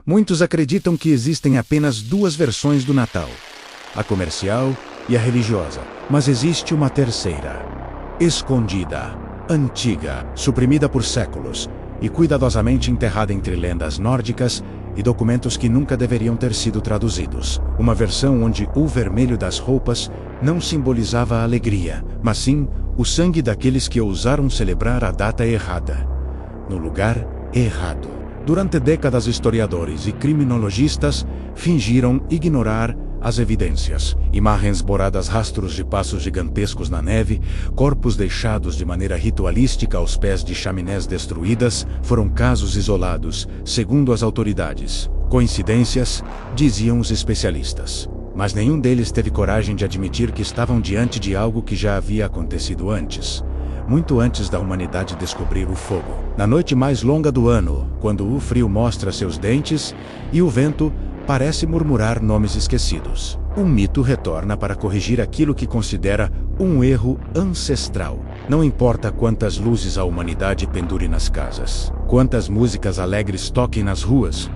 Muitos acreditam que existem apenas duas versões do Natal, a comercial e a religiosa. Mas existe uma terceira, escondida, antiga, suprimida por séculos e cuidadosamente enterrada entre lendas nórdicas e documentos que nunca deveriam ter sido traduzidos. Uma versão onde o vermelho das roupas não simbolizava a alegria, mas sim o sangue daqueles que ousaram celebrar a data errada, no lugar errado. Durante décadas, historiadores e criminologistas fingiram ignorar as evidências. Imagens borradas, rastros de passos gigantescos na neve, corpos deixados de maneira ritualística aos pés de chaminés destruídas, foram casos isolados, segundo as autoridades. Coincidências, diziam os especialistas. Mas nenhum deles teve coragem de admitir que estavam diante de algo que já havia acontecido antes. Muito antes da humanidade descobrir o fogo. Na noite mais longa do ano, quando o frio mostra seus dentes e o vento parece murmurar nomes esquecidos, um mito retorna para corrigir aquilo que considera um erro ancestral. Não importa quantas luzes a humanidade pendure nas casas, quantas músicas alegres toquem nas ruas,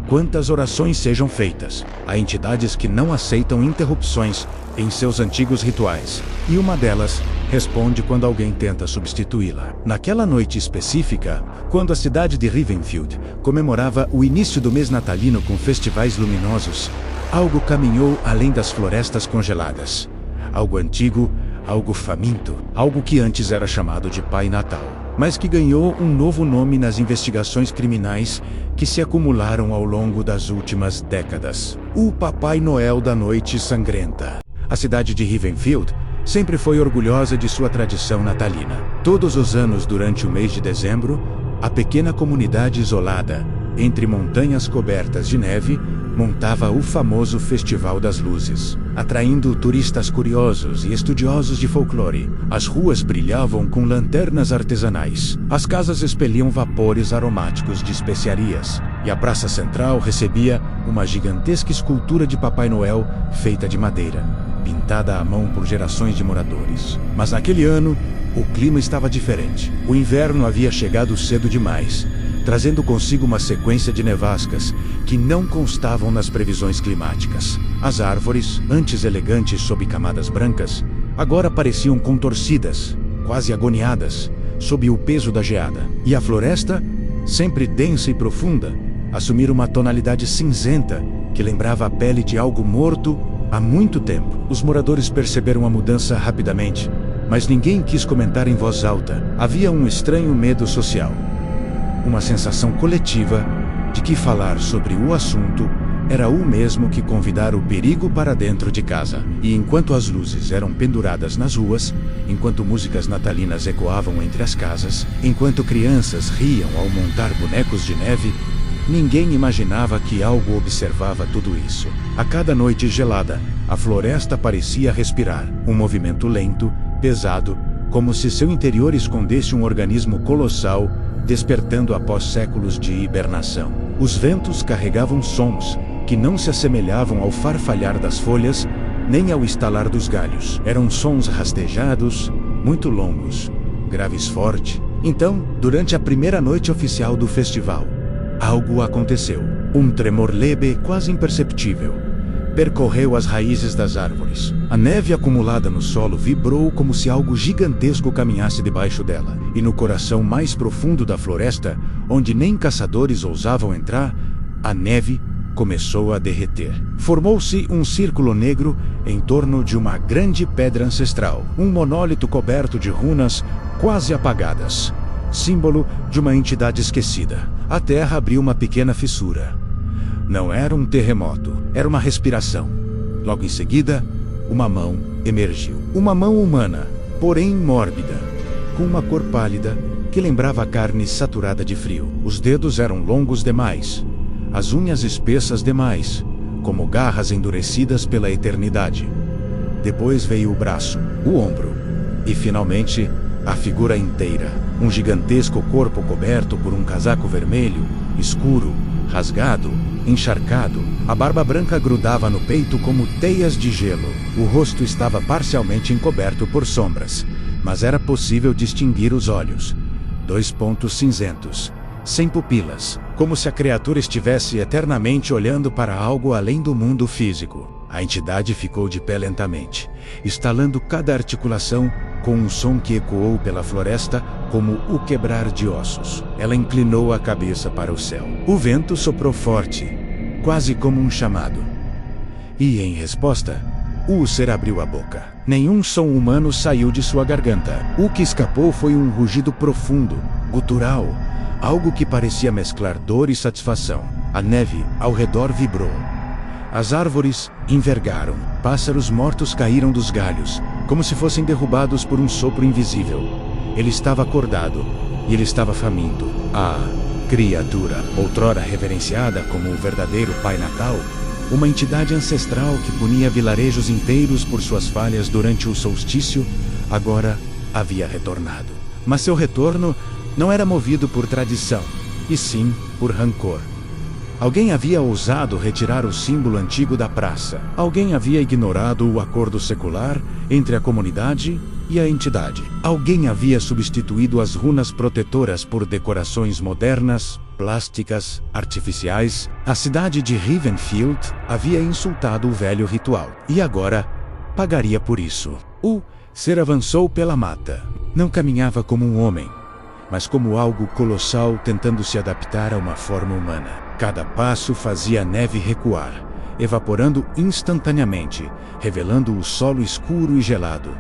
quantas orações sejam feitas, há entidades que não aceitam interrupções em seus antigos rituais, e uma delas responde quando alguém tenta substituí-la. Naquela noite específica, quando a cidade de Rivenfield comemorava o início do mês natalino com festivais luminosos, algo caminhou além das florestas congeladas. Algo antigo, algo faminto, algo que antes era chamado de Pai Natal, mas que ganhou um novo nome nas investigações criminais que se acumularam ao longo das últimas décadas. O Papai Noel da Noite Sangrenta. A cidade de Rivenfield sempre foi orgulhosa de sua tradição natalina. Todos os anos, durante o mês de dezembro, a pequena comunidade isolada, entre montanhas cobertas de neve, montava o famoso Festival das Luzes, atraindo turistas curiosos e estudiosos de folclore. As ruas brilhavam com lanternas artesanais, as casas expeliam vapores aromáticos de especiarias, e a praça central recebia uma gigantesca escultura de Papai Noel feita de madeira, pintada à mão por gerações de moradores. Mas naquele ano, o clima estava diferente. O inverno havia chegado cedo demais, trazendo consigo uma sequência de nevascas que não constavam nas previsões climáticas. As árvores, antes elegantes sob camadas brancas, agora pareciam contorcidas, quase agoniadas, sob o peso da geada. E a floresta, sempre densa e profunda, assumira uma tonalidade cinzenta que lembrava a pele de algo morto há muito tempo. Os moradores perceberam a mudança rapidamente, mas ninguém quis comentar em voz alta. Havia um estranho medo social, uma sensação coletiva de que falar sobre o assunto era o mesmo que convidar o perigo para dentro de casa. E enquanto as luzes eram penduradas nas ruas, enquanto músicas natalinas ecoavam entre as casas, enquanto crianças riam ao montar bonecos de neve, ninguém imaginava que algo observava tudo isso. A cada noite gelada, a floresta parecia respirar, um movimento lento, pesado, como se seu interior escondesse um organismo colossal, despertando após séculos de hibernação. Os ventos carregavam sons que não se assemelhavam ao farfalhar das folhas, nem ao estalar dos galhos. Eram sons rastejados, muito longos, graves forte. Então, durante a primeira noite oficial do festival, algo aconteceu. Um tremor leve, quase imperceptível, percorreu as raízes das árvores. A neve acumulada no solo vibrou como se algo gigantesco caminhasse debaixo dela. E no coração mais profundo da floresta, onde nem caçadores ousavam entrar, a neve começou a derreter. Formou-se um círculo negro em torno de uma grande pedra ancestral, um monólito coberto de runas quase apagadas, símbolo de uma entidade esquecida. A terra abriu uma pequena fissura. Não era um terremoto, era uma respiração. Logo em seguida, uma mão emergiu. Uma mão humana, porém mórbida, com uma cor pálida que lembrava a carne saturada de frio. Os dedos eram longos demais, as unhas espessas demais, como garras endurecidas pela eternidade. Depois veio o braço, o ombro e, finalmente, a figura inteira. Um gigantesco corpo coberto por um casaco vermelho, escuro, rasgado, encharcado. A barba branca grudava no peito como teias de gelo. O rosto estava parcialmente encoberto por sombras, mas era possível distinguir os olhos. 2 pontos cinzentos, sem pupilas, como se a criatura estivesse eternamente olhando para algo além do mundo físico. A entidade ficou de pé lentamente, estalando cada articulação com um som que ecoou pela floresta como o quebrar de ossos. Ela inclinou a cabeça para o céu. O vento soprou forte, quase como um chamado. E, em resposta, o ser abriu a boca. Nenhum som humano saiu de sua garganta. O que escapou foi um rugido profundo, gutural, algo que parecia mesclar dor e satisfação. A neve ao redor vibrou. As árvores envergaram. Pássaros mortos caíram dos galhos, como se fossem derrubados por um sopro invisível. Ele estava acordado, e ele estava faminto. A criatura, outrora reverenciada como o verdadeiro Pai Natal, uma entidade ancestral que punia vilarejos inteiros por suas falhas durante o solstício, agora havia retornado. Mas seu retorno não era movido por tradição, e sim por rancor. Alguém havia ousado retirar o símbolo antigo da praça. Alguém havia ignorado o acordo secular entre a comunidade e a entidade. Alguém havia substituído as runas protetoras por decorações modernas, plásticas, artificiais. A cidade de Rivenfield havia insultado o velho ritual. E agora pagaria por isso. O ser avançou pela mata. Não caminhava como um homem, mas como algo colossal tentando se adaptar a uma forma humana. Cada passo fazia a neve recuar, evaporando instantaneamente, revelando o solo escuro e gelado.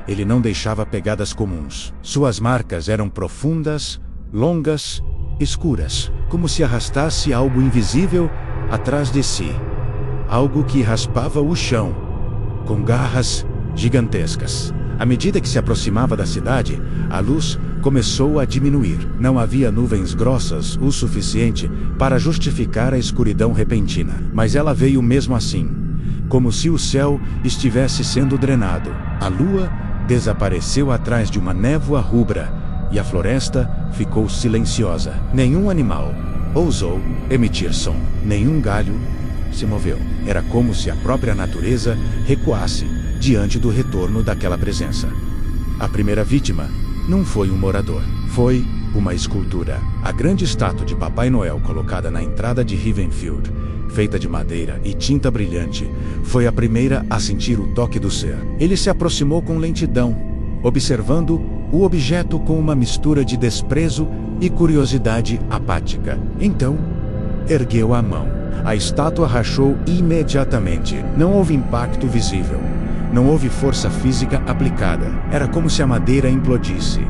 Ele não deixava pegadas comuns. Suas marcas eram profundas, longas, escuras, como se arrastasse algo invisível atrás de si. Algo que raspava o chão, com garras gigantescas. À medida que se aproximava da cidade, a luz começou a diminuir. Não havia nuvens grossas o suficiente para justificar a escuridão repentina. Mas ela veio mesmo assim, como se o céu estivesse sendo drenado. A lua desapareceu atrás de uma névoa rubra e a floresta ficou silenciosa. Nenhum animal ousou emitir som. Nenhum galho se moveu. Era como se a própria natureza recuasse diante do retorno daquela presença. A primeira vítima não foi um morador, foi uma escultura. A grande estátua de Papai Noel colocada na entrada de Rivenfield, feita de madeira e tinta brilhante, foi a primeira a sentir o toque do ser. Ele se aproximou com lentidão, observando o objeto com uma mistura de desprezo e curiosidade apática. Então, ergueu a mão. A estátua rachou imediatamente. Não houve impacto visível. Não houve força física aplicada. Era como se a madeira implodisse.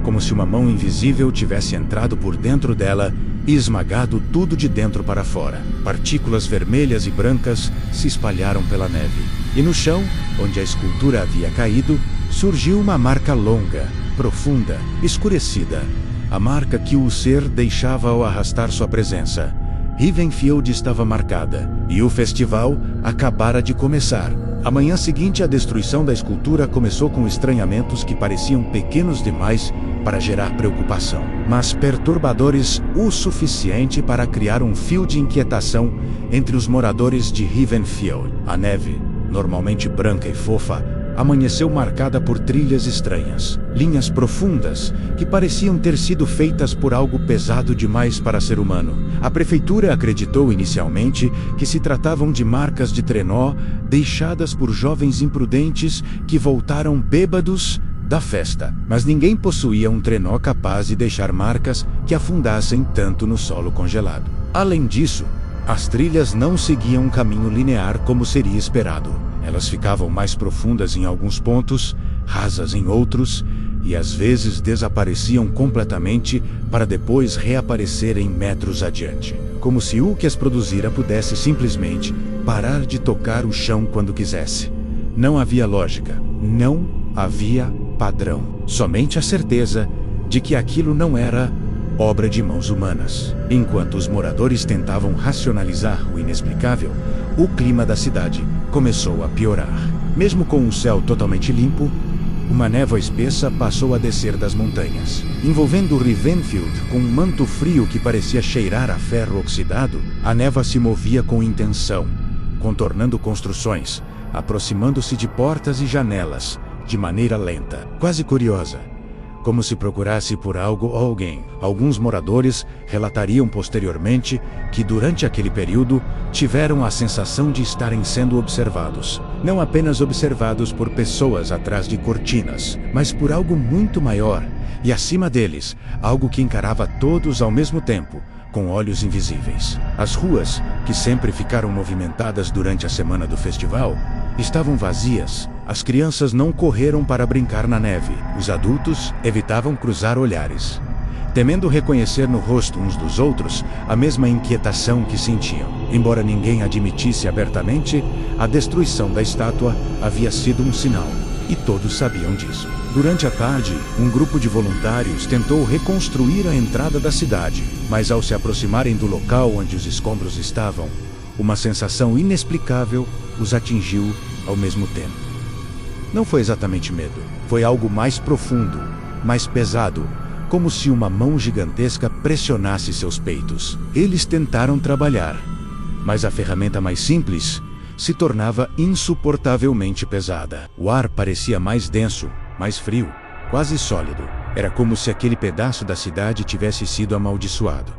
Como se uma mão invisível tivesse entrado por dentro dela e esmagado tudo de dentro para fora. Partículas vermelhas e brancas se espalharam pela neve. E no chão, onde a escultura havia caído, surgiu uma marca longa, profunda, escurecida. A marca que o ser deixava ao arrastar sua presença. Rivenfield estava marcada, e o festival acabara de começar. A manhã seguinte, a destruição da escultura começou com estranhamentos que pareciam pequenos demais para gerar preocupação, mas perturbadores o suficiente para criar um fio de inquietação entre os moradores de Rivenfield. A neve, normalmente branca e fofa, amanheceu marcada por trilhas estranhas, linhas profundas que pareciam ter sido feitas por algo pesado demais para ser humano. A prefeitura acreditou inicialmente que se tratavam de marcas de trenó deixadas por jovens imprudentes que voltaram bêbados da festa. Mas ninguém possuía um trenó capaz de deixar marcas que afundassem tanto no solo congelado. Além disso, as trilhas não seguiam um caminho linear como seria esperado. Elas ficavam mais profundas em alguns pontos, rasas em outros, e às vezes desapareciam completamente para depois reaparecerem metros adiante. Como se o que as produzira pudesse simplesmente parar de tocar o chão quando quisesse. Não havia lógica, não havia padrão. Somente a certeza de que aquilo não era obra de mãos humanas. Enquanto os moradores tentavam racionalizar o inexplicável, o clima da cidade começou a piorar. Mesmo com o céu totalmente limpo, uma névoa espessa passou a descer das montanhas, envolvendo Rivenfield com um manto frio que parecia cheirar a ferro oxidado. A névoa se movia com intenção, contornando construções, aproximando-se de portas e janelas, de maneira lenta, quase curiosa. como se procurasse por algo ou alguém. Alguns moradores relatariam posteriormente que durante aquele período tiveram a sensação de estarem sendo observados. Não apenas observados por pessoas atrás de cortinas, mas por algo muito maior e acima deles, algo que encarava todos ao mesmo tempo, com olhos invisíveis. As ruas, que sempre ficaram movimentadas durante a semana do festival, estavam vazias. As crianças não correram para brincar na neve. Os adultos evitavam cruzar olhares, temendo reconhecer no rosto uns dos outros a mesma inquietação que sentiam. Embora ninguém admitisse abertamente, a destruição da estátua havia sido um sinal, e todos sabiam disso. Durante a tarde, um grupo de voluntários tentou reconstruir a entrada da cidade, mas ao se aproximarem do local onde os escombros estavam, uma sensação inexplicável os atingiu ao mesmo tempo. Não foi exatamente medo, foi algo mais profundo, mais pesado, como se uma mão gigantesca pressionasse seus peitos. Eles tentaram trabalhar, mas a ferramenta mais simples se tornava insuportavelmente pesada. O ar parecia mais denso, mais frio, quase sólido. Era como se aquele pedaço da cidade tivesse sido amaldiçoado.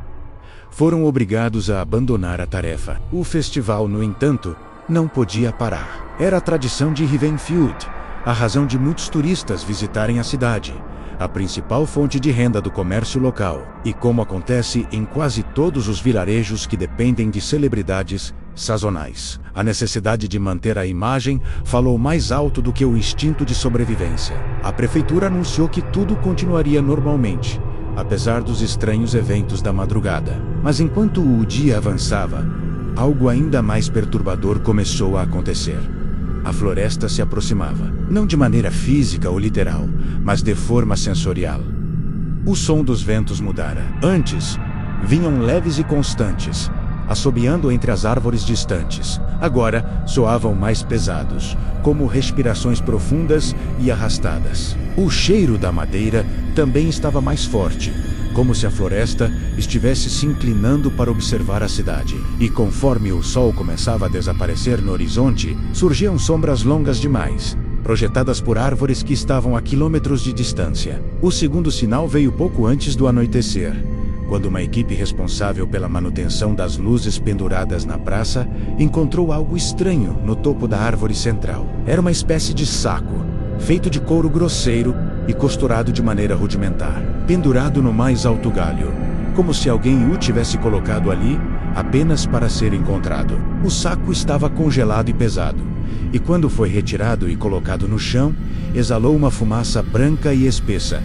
Foram obrigados a abandonar a tarefa. O festival, no entanto, não podia parar. Era a tradição de Ravenfield, a razão de muitos turistas visitarem a cidade, a principal fonte de renda do comércio local. E como acontece em quase todos os vilarejos que dependem de celebridades sazonais, a necessidade de manter a imagem falou mais alto do que o instinto de sobrevivência. A prefeitura anunciou que tudo continuaria normalmente, apesar dos estranhos eventos da madrugada. Mas enquanto o dia avançava, algo ainda mais perturbador começou a acontecer. A floresta se aproximava, não de maneira física ou literal, mas de forma sensorial. O som dos ventos mudara. Antes, vinham leves e constantes, assobiando entre as árvores distantes. Agora, soavam mais pesados, como respirações profundas e arrastadas. O cheiro da madeira também estava mais forte, como se a floresta estivesse se inclinando para observar a cidade. E conforme o sol começava a desaparecer no horizonte, surgiam sombras longas demais, projetadas por árvores que estavam a quilômetros de distância. O segundo sinal veio pouco antes do anoitecer, quando uma equipe responsável pela manutenção das luzes penduradas na praça encontrou algo estranho no topo da árvore central. Era uma espécie de saco, feito de couro grosseiro e costurado de maneira rudimentar, pendurado no mais alto galho, como se alguém o tivesse colocado ali apenas para ser encontrado. O saco estava congelado e pesado, e quando foi retirado e colocado no chão, exalou uma fumaça branca e espessa,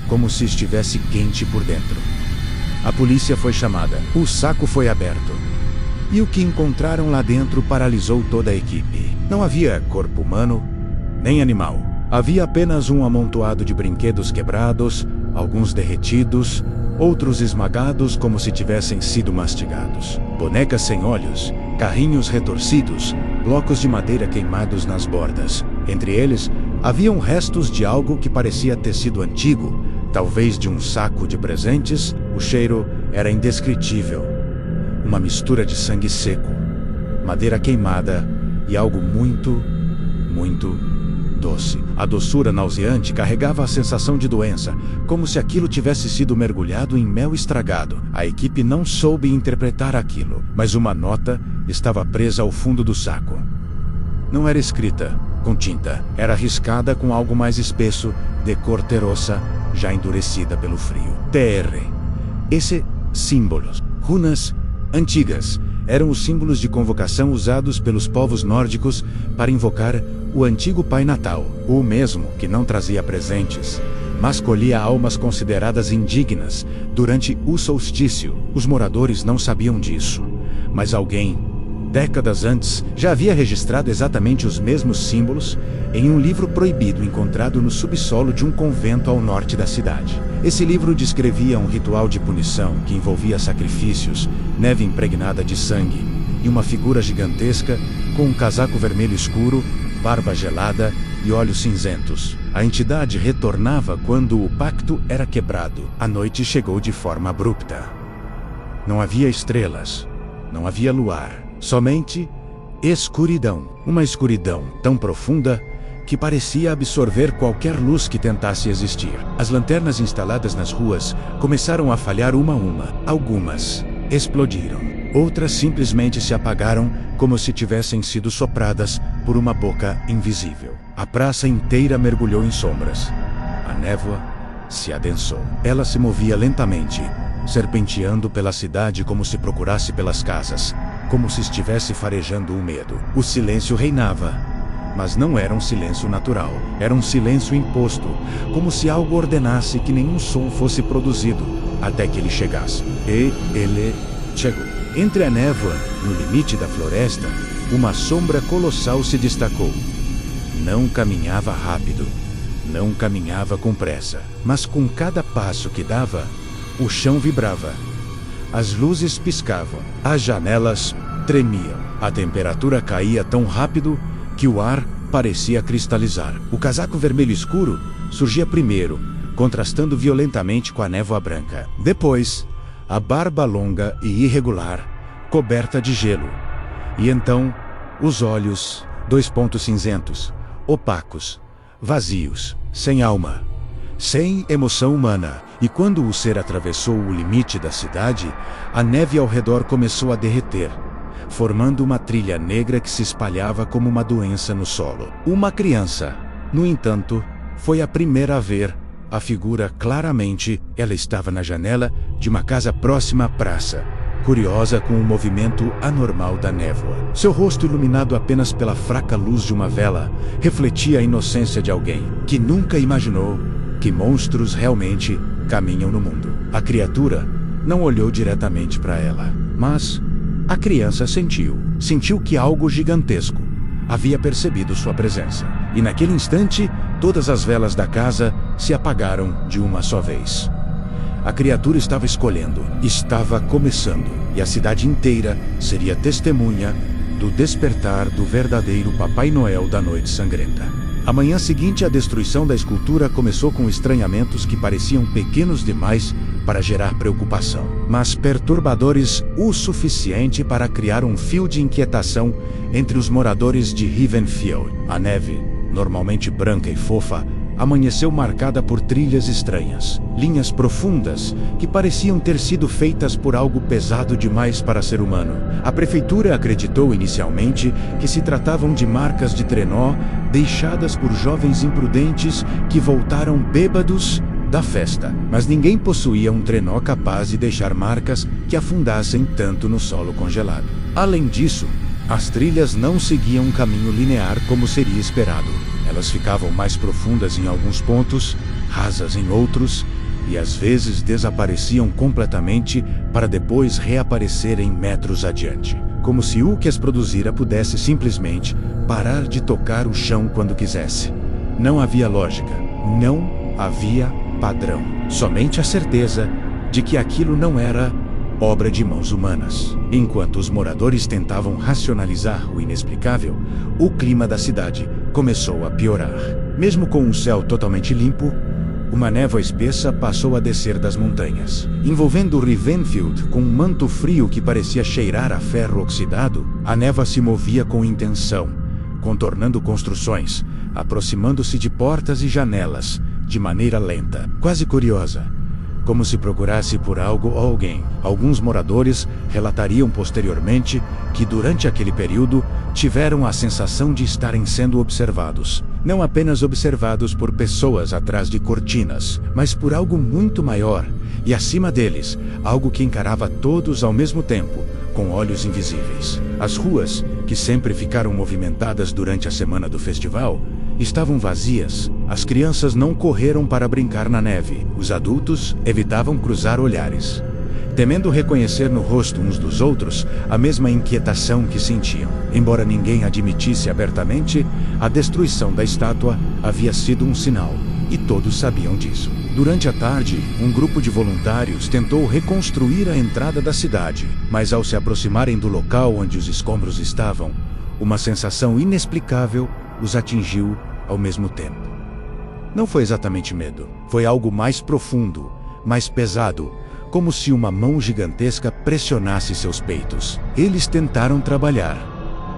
como se estivesse quente por dentro. A polícia foi chamada. O saco foi aberto, e o que encontraram lá dentro paralisou toda a equipe. Não havia corpo humano, nem animal. Havia apenas um amontoado de brinquedos quebrados, alguns derretidos, outros esmagados como se tivessem sido mastigados. Bonecas sem olhos, carrinhos retorcidos, blocos de madeira queimados nas bordas. Entre eles, haviam restos de algo que parecia ter sido antigo, talvez de um saco de presentes. O cheiro era indescritível. Uma mistura de sangue seco, madeira queimada e algo muito, muito doce. A doçura nauseante carregava a sensação de doença, como se aquilo tivesse sido mergulhado em mel estragado. A equipe não soube interpretar aquilo, mas uma nota estava presa ao fundo do saco. Não era escrita com tinta, era riscada com algo mais espesso, de cor terrosa, já endurecida pelo frio. TR. Esses símbolos, runas antigas, eram os símbolos de convocação usados pelos povos nórdicos para invocar o antigo Pai Natal, o mesmo que não trazia presentes, mas colhia almas consideradas indignas durante o solstício. Os moradores não sabiam disso, mas alguém, décadas antes, já havia registrado exatamente os mesmos símbolos em um livro proibido encontrado no subsolo de um convento ao norte da cidade. Esse livro descrevia um ritual de punição que envolvia sacrifícios, neve impregnada de sangue e uma figura gigantesca com um casaco vermelho escuro, barba gelada e olhos cinzentos. A entidade retornava quando o pacto era quebrado. A noite chegou de forma abrupta. Não havia estrelas, não havia luar, somente escuridão. Uma escuridão tão profunda que parecia absorver qualquer luz que tentasse existir. As lanternas instaladas nas ruas começaram a falhar uma a uma. Algumas explodiram. Outras simplesmente se apagaram como se tivessem sido sopradas por uma boca invisível. A praça inteira mergulhou em sombras. A névoa se adensou. Ela se movia lentamente, serpenteando pela cidade como se procurasse pelas casas, como se estivesse farejando o medo. O silêncio reinava, mas não era um silêncio natural. Era um silêncio imposto, como se algo ordenasse que nenhum som fosse produzido até que ele chegasse. E ele chegou. Entre a névoa, no limite da floresta, uma sombra colossal se destacou. Não caminhava rápido, não caminhava com pressa, mas com cada passo que dava, o chão vibrava. As luzes piscavam, as janelas tremiam, a temperatura caía tão rápido que o ar parecia cristalizar. O casaco vermelho escuro surgia primeiro, contrastando violentamente com a névoa branca. Depois, a barba longa e irregular, coberta de gelo. E então, os olhos, 2 pontos cinzentos, opacos, vazios, sem alma, sem emoção humana. E quando o ser atravessou o limite da cidade, a neve ao redor começou a derreter, formando uma trilha negra que se espalhava como uma doença no solo. Uma criança, no entanto, foi a primeira a ver a figura claramente. Ela estava na janela de uma casa próxima à praça, curiosa com o movimento anormal da névoa. Seu rosto, iluminado apenas pela fraca luz de uma vela, refletia a inocência de alguém que nunca imaginou que monstros realmente caminham no mundo. A criatura não olhou diretamente para ela, mas a criança sentiu que algo gigantesco havia percebido sua presença. E naquele instante, todas as velas da casa se apagaram de uma só vez. A criatura estava escolhendo, estava começando, e a cidade inteira seria testemunha do despertar do verdadeiro Papai Noel da Noite Sangrenta. A manhã seguinte, a destruição da escultura começou com estranhamentos que pareciam pequenos demais para gerar preocupação, mas perturbadores o suficiente para criar um fio de inquietação entre os moradores de Havenfield. A neve, normalmente branca e fofa, amanheceu marcada por trilhas estranhas, linhas profundas que pareciam ter sido feitas por algo pesado demais para ser humano. A prefeitura acreditou inicialmente que se tratavam de marcas de trenó deixadas por jovens imprudentes que voltaram bêbados da festa, mas ninguém possuía um trenó capaz de deixar marcas que afundassem tanto no solo congelado. Além disso, as trilhas não seguiam um caminho linear como seria esperado. Elas ficavam mais profundas em alguns pontos, rasas em outros, e às vezes desapareciam completamente para depois reaparecerem metros adiante, como se o que as produzira pudesse simplesmente parar de tocar o chão quando quisesse. Não havia lógica, não havia padrão, somente a certeza de que aquilo não era obra de mãos humanas. Enquanto os moradores tentavam racionalizar o inexplicável, o clima da cidade começou a piorar. Mesmo com um céu totalmente limpo, uma névoa espessa passou a descer das montanhas, envolvendo Havenfield com um manto frio que parecia cheirar a ferro oxidado. A névoa se movia com intenção, contornando construções, aproximando-se de portas e janelas, de maneira lenta, quase curiosa, como se procurasse por algo ou alguém. Alguns moradores relatariam posteriormente que durante aquele período tiveram a sensação de estarem sendo observados. Não apenas observados por pessoas atrás de cortinas, mas por algo muito maior, e acima deles, algo que encarava todos ao mesmo tempo, com olhos invisíveis. As ruas, que sempre ficaram movimentadas durante a semana do festival, estavam vazias. As crianças não correram para brincar na neve. Os adultos evitavam cruzar olhares, temendo reconhecer no rosto uns dos outros a mesma inquietação que sentiam. Embora ninguém admitisse abertamente, a destruição da estátua havia sido um sinal, e todos sabiam disso. Durante a tarde, um grupo de voluntários tentou reconstruir a entrada da cidade, mas ao se aproximarem do local onde os escombros estavam, uma sensação inexplicável os atingiu ao mesmo tempo. Não foi exatamente medo, foi algo mais profundo, mais pesado, como se uma mão gigantesca pressionasse seus peitos. Eles tentaram trabalhar,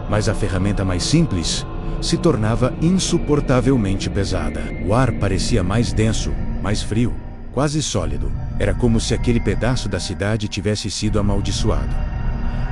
mas a ferramenta mais simples se tornava insuportavelmente pesada. O ar parecia mais denso, mais frio, quase sólido. Era como se aquele pedaço da cidade tivesse sido amaldiçoado.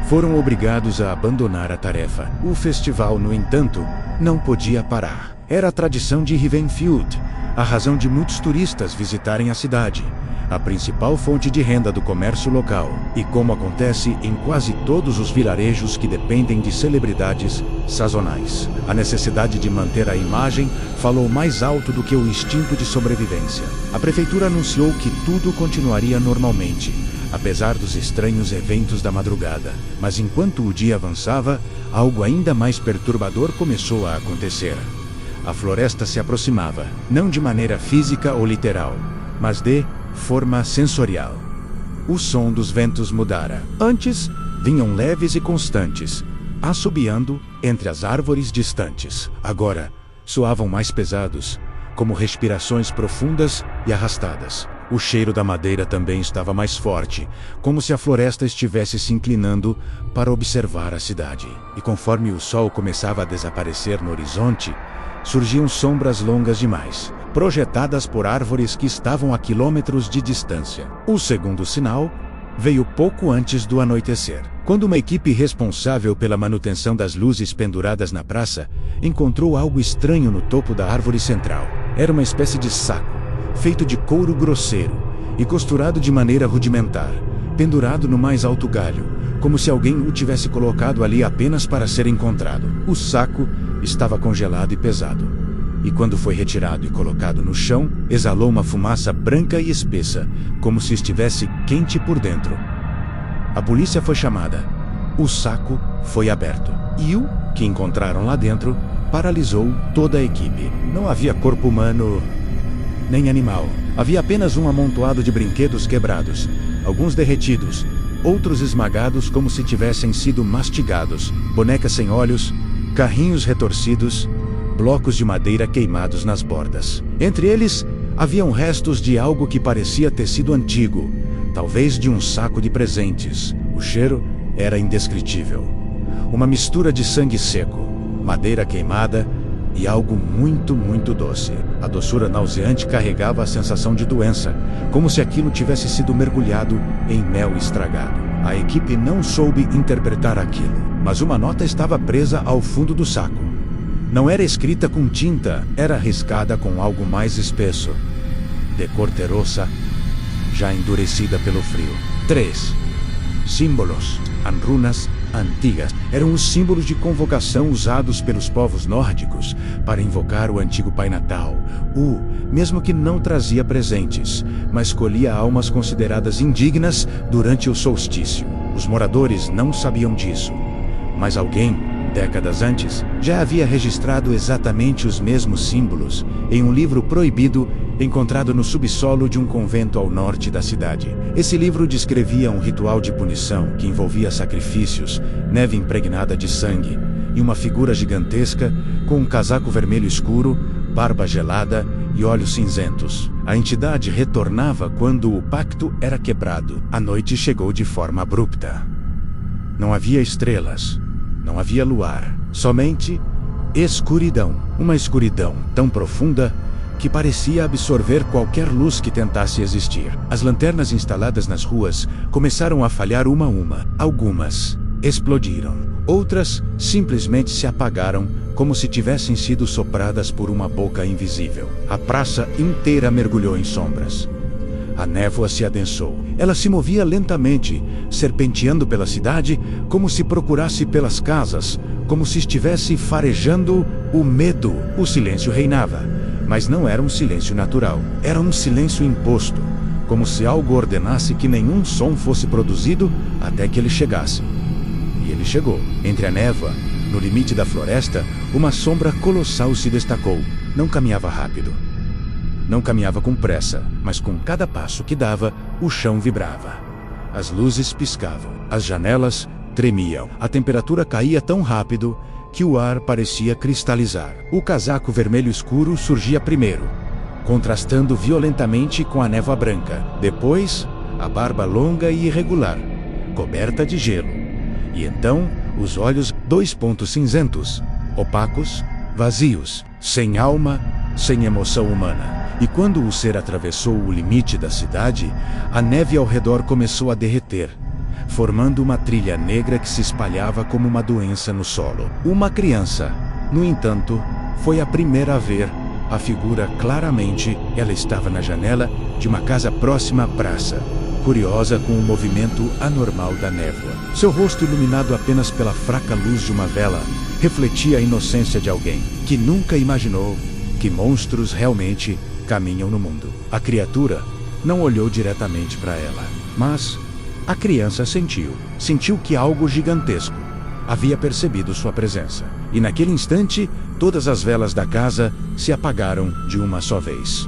Foram obrigados a abandonar a tarefa. O festival, no entanto, não podia parar. Era a tradição de Ravenfield, a razão de muitos turistas visitarem a cidade, a principal fonte de renda do comércio local. E como acontece em quase todos os vilarejos que dependem de celebridades sazonais, a necessidade de manter a imagem falou mais alto do que o instinto de sobrevivência. A prefeitura anunciou que tudo continuaria normalmente, apesar dos estranhos eventos da madrugada. Mas enquanto o dia avançava, algo ainda mais perturbador começou a acontecer. A floresta se aproximava, não de maneira física ou literal, mas de forma sensorial. O som dos ventos mudara. Antes, vinham leves e constantes, assobiando entre as árvores distantes. Agora, soavam mais pesados, como respirações profundas e arrastadas. O cheiro da madeira também estava mais forte, como se a floresta estivesse se inclinando para observar a cidade. E conforme o sol começava a desaparecer no horizonte, surgiam sombras longas demais, projetadas por árvores que estavam a quilômetros de distância. O segundo sinal veio pouco antes do anoitecer, quando uma equipe responsável pela manutenção das luzes penduradas na praça encontrou algo estranho no topo da árvore central. Era uma espécie de saco, feito de couro grosseiro e costurado de maneira rudimentar, pendurado no mais alto galho, como se alguém o tivesse colocado ali apenas para ser encontrado. O saco estava congelado e pesado, e quando foi retirado e colocado no chão, exalou uma fumaça branca e espessa, como se estivesse quente por dentro. A polícia foi chamada. O saco foi aberto, e o que encontraram lá dentro paralisou toda a equipe. Não havia corpo humano nem animal. Havia apenas um amontoado de brinquedos quebrados, alguns derretidos, outros esmagados como se tivessem sido mastigados, bonecas sem olhos, carrinhos retorcidos, blocos de madeira queimados nas bordas. Entre eles, haviam restos de algo que parecia ter sido antigo, talvez de um saco de presentes. O cheiro era indescritível. Uma mistura de sangue seco, madeira queimada e algo muito, muito doce. A doçura nauseante carregava a sensação de doença, como se aquilo tivesse sido mergulhado em mel estragado. A equipe não soube interpretar aquilo, mas uma nota estava presa ao fundo do saco. Não era escrita com tinta, era riscada com algo mais espesso, de cor terrosa, já endurecida pelo frio. 3 símbolos, runas antigas, eram os símbolos de convocação usados pelos povos nórdicos para invocar o antigo Pai Natal. Mesmo que não trazia presentes, mas colhia almas consideradas indignas durante o solstício. Os moradores não sabiam disso, mas alguém, décadas antes, já havia registrado exatamente os mesmos símbolos em um livro proibido encontrado no subsolo de um convento ao norte da cidade. Esse livro descrevia um ritual de punição que envolvia sacrifícios, neve impregnada de sangue e uma figura gigantesca com um casaco vermelho escuro, barba gelada e olhos cinzentos. A entidade retornava quando o pacto era quebrado. A noite chegou de forma abrupta. Não havia estrelas, não havia luar, somente escuridão. Uma escuridão tão profunda que parecia absorver qualquer luz que tentasse existir. As lanternas instaladas nas ruas começaram a falhar uma a uma. Algumas explodiram. Outras simplesmente se apagaram, como se tivessem sido sopradas por uma boca invisível. A praça inteira mergulhou em sombras. A névoa se adensou. Ela se movia lentamente, serpenteando pela cidade, como se procurasse pelas casas, como se estivesse farejando o medo. O silêncio reinava, mas não era um silêncio natural. Era um silêncio imposto, como se algo ordenasse que nenhum som fosse produzido até que ele chegasse. E ele chegou. Entre a névoa, no limite da floresta, uma sombra colossal se destacou. Não caminhava rápido. Não caminhava com pressa, mas com cada passo que dava, o chão vibrava. As luzes piscavam, as janelas tremiam. A temperatura caía tão rápido que o ar parecia cristalizar. O casaco vermelho escuro surgia primeiro, contrastando violentamente com a névoa branca. Depois, a barba longa e irregular, coberta de gelo. E então, os olhos, 2 pontos cinzentos, opacos, vazios, sem alma, sem emoção humana. E quando o ser atravessou o limite da cidade, a neve ao redor começou a derreter, formando uma trilha negra que se espalhava como uma doença no solo. Uma criança, no entanto, foi a primeira a ver a figura claramente. Ela estava na janela de uma casa próxima à praça, curiosa com o movimento anormal da névoa. Seu rosto, iluminado apenas pela fraca luz de uma vela, refletia a inocência de alguém que nunca imaginou que monstros realmente caminham no mundo. A criatura não olhou diretamente para ela, mas a criança sentiu que algo gigantesco havia percebido sua presença. E naquele instante, todas as velas da casa se apagaram de uma só vez.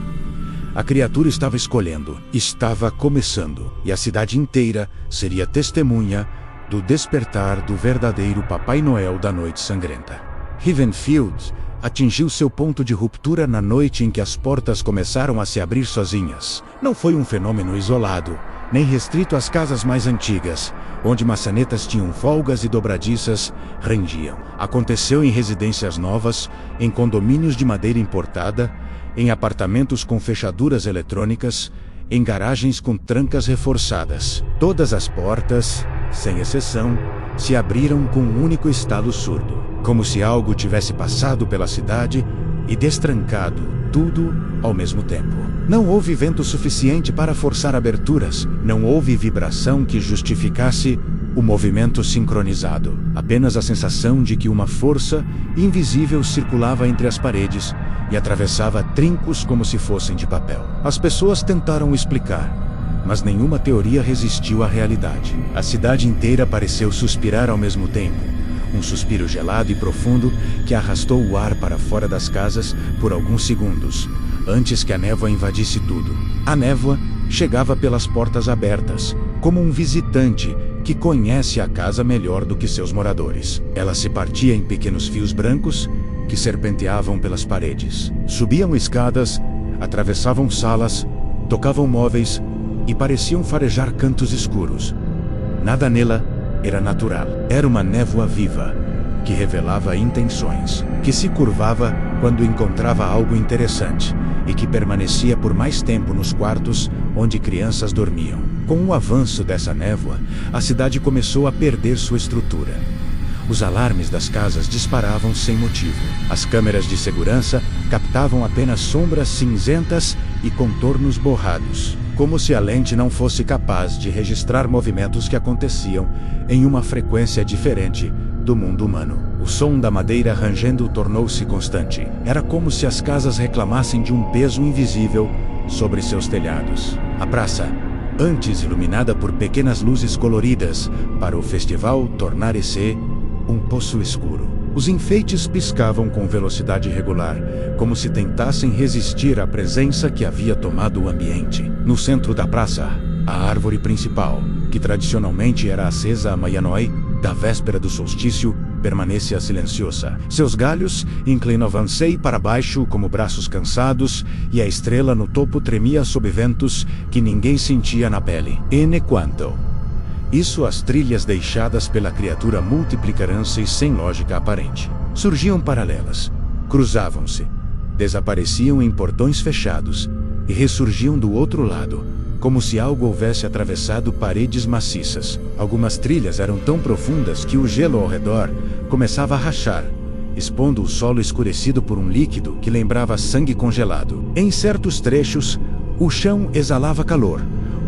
A criatura estava escolhendo, estava começando, e a cidade inteira seria testemunha do despertar do verdadeiro Papai Noel da Noite Sangrenta. Ravenfield atingiu seu ponto de ruptura na noite em que as portas começaram a se abrir sozinhas. Não foi um fenômeno isolado, nem restrito às casas mais antigas, onde maçanetas tinham folgas e dobradiças rendiam. Aconteceu em residências novas, em condomínios de madeira importada, em apartamentos com fechaduras eletrônicas, em garagens com trancas reforçadas. Todas as portas, sem exceção, se abriram com um único estalo surdo, como se algo tivesse passado pela cidade e destrancado tudo ao mesmo tempo. Não houve vento suficiente para forçar aberturas, não houve vibração que justificasse o movimento sincronizado. Apenas a sensação de que uma força invisível circulava entre as paredes e atravessava trincos como se fossem de papel. As pessoas tentaram explicar, mas nenhuma teoria resistiu à realidade. A cidade inteira pareceu suspirar ao mesmo tempo, um suspiro gelado e profundo que arrastou o ar para fora das casas por alguns segundos, antes que a névoa invadisse tudo. A névoa chegava pelas portas abertas, como um visitante que conhece a casa melhor do que seus moradores. Ela se partia em pequenos fios brancos que serpenteavam pelas paredes. Subiam escadas, atravessavam salas, tocavam móveis e pareciam farejar cantos escuros. Nada nela era natural. Era uma névoa viva, que revelava intenções, que se curvava quando encontrava algo interessante e que permanecia por mais tempo nos quartos onde crianças dormiam. Com o avanço dessa névoa, a cidade começou a perder sua estrutura. Os alarmes das casas disparavam sem motivo. As câmeras de segurança captavam apenas sombras cinzentas e contornos borrados, como se a lente não fosse capaz de registrar movimentos que aconteciam em uma frequência diferente do mundo humano. O som da madeira rangendo tornou-se constante. Era como se as casas reclamassem de um peso invisível sobre seus telhados. A praça, antes iluminada por pequenas luzes coloridas para o festival tornar-se um poço escuro. Os enfeites piscavam com velocidade regular, como se tentassem resistir à presença que havia tomado o ambiente. No centro da praça, a árvore principal, que tradicionalmente era acesa à meia-noite da véspera do solstício, permanecia silenciosa. Seus galhos inclinavam-se para baixo como braços cansados, e a estrela no topo tremia sob ventos que ninguém sentia na pele. Enquanto isso, as trilhas deixadas pela criatura multiplicaram-se sem lógica aparente. Surgiam paralelas, cruzavam-se, desapareciam em portões fechados e ressurgiam do outro lado, como se algo houvesse atravessado paredes maciças. Algumas trilhas eram tão profundas que o gelo ao redor começava a rachar, expondo o solo escurecido por um líquido que lembrava sangue congelado. Em certos trechos, o chão exalava calor,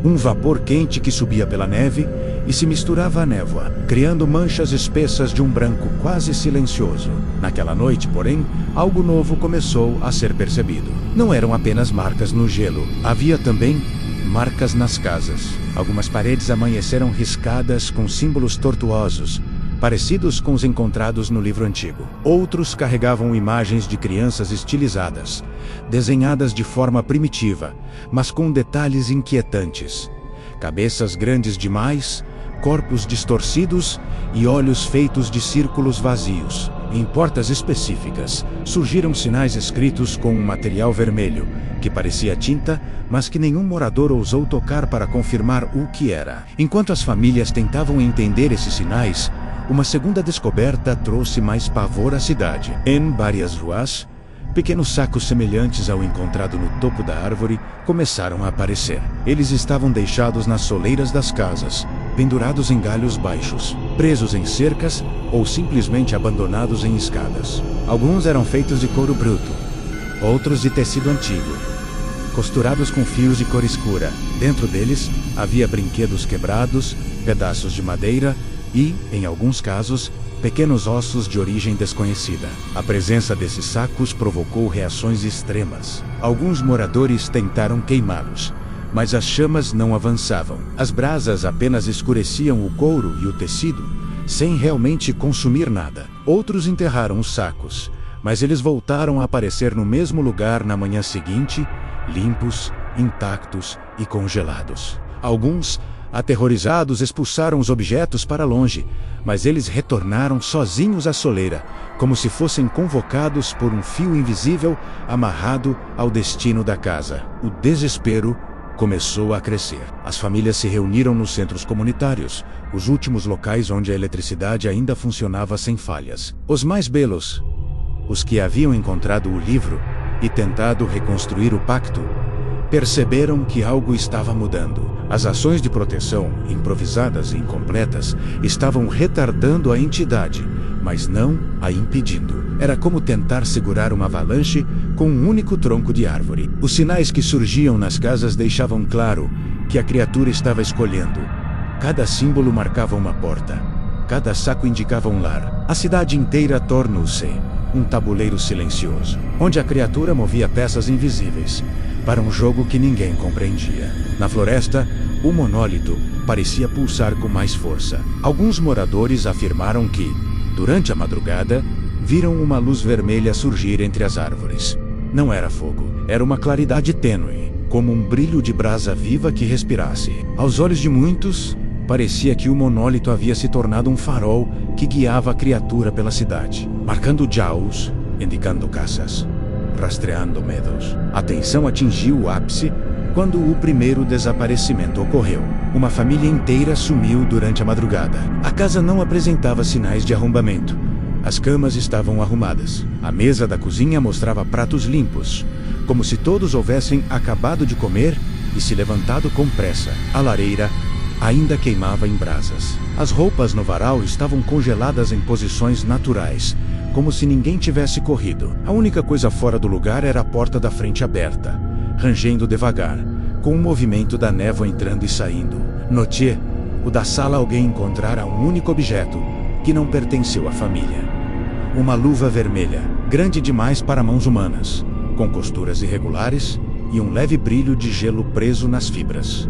um vapor quente que subia pela neve e se misturava à névoa, criando manchas espessas de um branco quase silencioso. Naquela noite, porém, algo novo começou a ser percebido. Não eram apenas marcas no gelo, havia também marcas nas casas. Algumas paredes amanheceram riscadas com símbolos tortuosos, parecidos com os encontrados no livro antigo. Outros carregavam imagens de crianças estilizadas, desenhadas de forma primitiva, mas com detalhes inquietantes. Cabeças grandes demais, corpos distorcidos e olhos feitos de círculos vazios. Em portas específicas, surgiram sinais escritos com um material vermelho, que parecia tinta, mas que nenhum morador ousou tocar para confirmar o que era. Enquanto as famílias tentavam entender esses sinais, Uma segunda descoberta trouxe mais pavor à cidade. Em várias ruas, pequenos sacos semelhantes ao encontrado no topo da árvore começaram a aparecer. Eles estavam deixados nas soleiras das casas, pendurados em galhos baixos, presos em cercas ou simplesmente abandonados em escadas. Alguns eram feitos de couro bruto, outros de tecido antigo, costurados com fios de cor escura. Dentro deles havia brinquedos quebrados, pedaços de madeira e, em alguns casos, pequenos ossos de origem desconhecida. A presença desses sacos provocou reações extremas. Alguns moradores tentaram queimá-los, mas as chamas não avançavam. As brasas apenas escureciam o couro e o tecido, sem realmente consumir nada. Outros enterraram os sacos, mas eles voltaram a aparecer no mesmo lugar na manhã seguinte, limpos, intactos e congelados. Alguns, aterrorizados, expulsaram os objetos para longe, mas eles retornaram sozinhos à soleira, como se fossem convocados por um fio invisível amarrado ao destino da casa. O desespero começou a crescer. As famílias se reuniram nos centros comunitários, os últimos locais onde a eletricidade ainda funcionava sem falhas. Os mais belos, os que haviam encontrado o livro e tentado reconstruir o pacto, perceberam que algo estava mudando. As ações de proteção, improvisadas e incompletas, estavam retardando a entidade, mas não a impedindo. Era como tentar segurar uma avalanche com um único tronco de árvore. Os sinais que surgiam nas casas deixavam claro que a criatura estava escolhendo. Cada símbolo marcava uma porta. Cada saco indicava um lar. A cidade inteira tornou-se um tabuleiro silencioso, onde a criatura movia peças invisíveis para um jogo que ninguém compreendia. Na floresta, o monólito parecia pulsar com mais força. Alguns moradores afirmaram que, durante a madrugada, viram uma luz vermelha surgir entre as árvores. Não era fogo, era uma claridade tênue, como um brilho de brasa viva que respirasse. Aos olhos de muitos, parecia que o monólito havia se tornado um farol que guiava a criatura pela cidade, marcando jaws, indicando caças, rastreando medos. A tensão atingiu o ápice quando o primeiro desaparecimento ocorreu. Uma família inteira sumiu durante a madrugada. A casa não apresentava sinais de arrombamento. As camas estavam arrumadas. A mesa da cozinha mostrava pratos limpos, como se todos houvessem acabado de comer e se levantado com pressa. A lareira ainda queimava em brasas. As roupas no varal estavam congeladas em posições naturais, como se ninguém tivesse corrido. A única coisa fora do lugar era a porta da frente aberta, rangendo devagar, com o movimento da névoa entrando e saindo. Noté, o da sala, alguém encontrara um único objeto que não pertenceu à família. Uma luva vermelha, grande demais para mãos humanas, com costuras irregulares e um leve brilho de gelo preso nas fibras.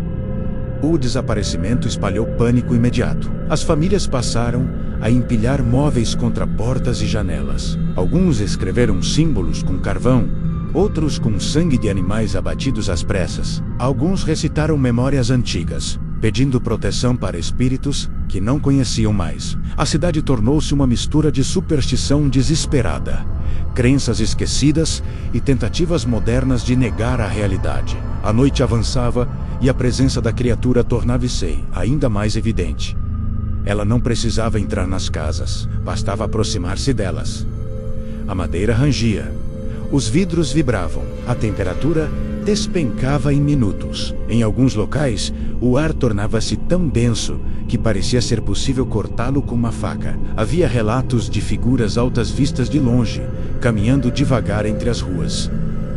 O desaparecimento espalhou pânico imediato. As famílias passaram a empilhar móveis contra portas e janelas. Alguns escreveram símbolos com carvão, outros com sangue de animais abatidos às pressas. Alguns recitaram memórias antigas, pedindo proteção para espíritos que não conheciam mais. A cidade tornou-se uma mistura de superstição desesperada, crenças esquecidas e tentativas modernas de negar a realidade. A noite avançava e a presença da criatura tornava-se ainda mais evidente. Ela não precisava entrar nas casas, bastava aproximar-se delas. A madeira rangia, os vidros vibravam, a temperatura despencava em minutos. Em alguns locais, o ar tornava-se tão denso que parecia ser possível cortá-lo com uma faca. Havia relatos de figuras altas vistas de longe, caminhando devagar entre as ruas,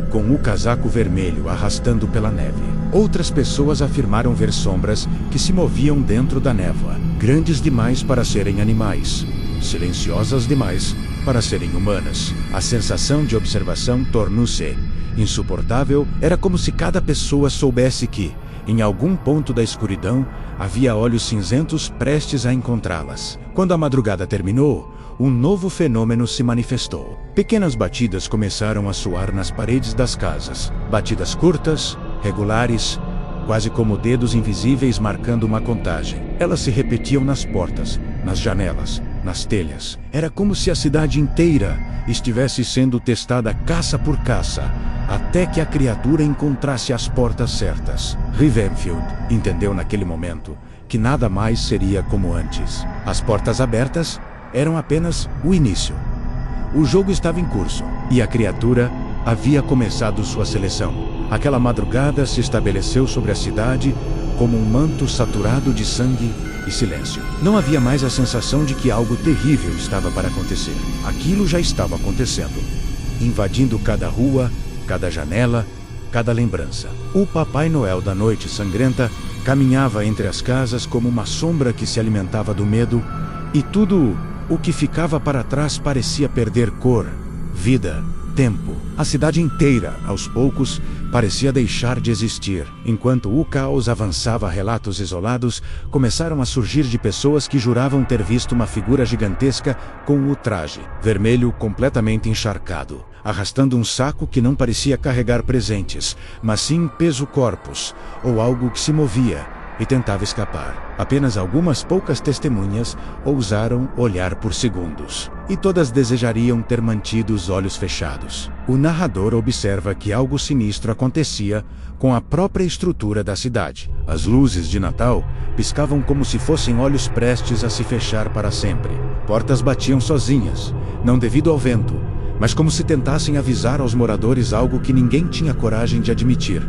com o casaco vermelho arrastando pela neve. Outras pessoas afirmaram ver sombras que se moviam dentro da névoa, grandes demais para serem animais, silenciosas demais para serem humanas. A sensação de observação tornou-se insuportável. Era como se cada pessoa soubesse que, em algum ponto da escuridão, havia olhos cinzentos prestes a encontrá-las. Quando a madrugada terminou, um novo fenômeno se manifestou. Pequenas batidas começaram a soar nas paredes das casas. Batidas curtas, regulares, quase como dedos invisíveis marcando uma contagem. Elas se repetiam nas portas, nas janelas, nas telhas. Era como se a cidade inteira estivesse sendo testada caça por caça, até que a criatura encontrasse as portas certas. Ravenfield entendeu naquele momento que nada mais seria como antes. As portas abertas eram apenas o início. O jogo estava em curso, e a criatura havia começado sua seleção. Aquela madrugada se estabeleceu sobre a cidade como um manto saturado de sangue e silêncio. Não havia mais a sensação de que algo terrível estava para acontecer. Aquilo já estava acontecendo, invadindo cada rua, cada janela, cada lembrança. O Papai Noel da Noite Sangrenta caminhava entre as casas como uma sombra que se alimentava do medo, e tudo o que ficava para trás parecia perder cor, vida, tempo. A cidade inteira, aos poucos, parecia deixar de existir. Enquanto o caos avançava, relatos isolados começaram a surgir de pessoas que juravam ter visto uma figura gigantesca com o traje vermelho completamente encharcado, arrastando um saco que não parecia carregar presentes, mas sim peso-corpos, ou algo que se movia e tentava escapar. Apenas algumas poucas testemunhas ousaram olhar por segundos, e todas desejariam ter mantido os olhos fechados. O narrador observa que algo sinistro acontecia com a própria estrutura da cidade. As luzes de Natal piscavam como se fossem olhos prestes a se fechar para sempre. Portas batiam sozinhas, não devido ao vento, mas como se tentassem avisar aos moradores algo que ninguém tinha coragem de admitir.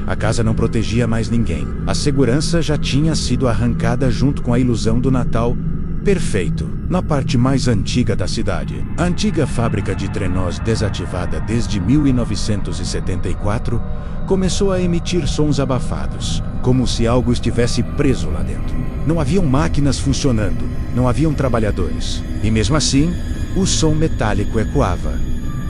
A casa não protegia mais ninguém. A segurança já tinha sido arrancada junto com a ilusão do Natal perfeito. Na parte mais antiga da cidade, a antiga fábrica de trenós, desativada desde 1974, começou a emitir sons abafados, como se algo estivesse preso lá dentro. Não haviam máquinas funcionando, não haviam trabalhadores. E mesmo assim, o som metálico ecoava,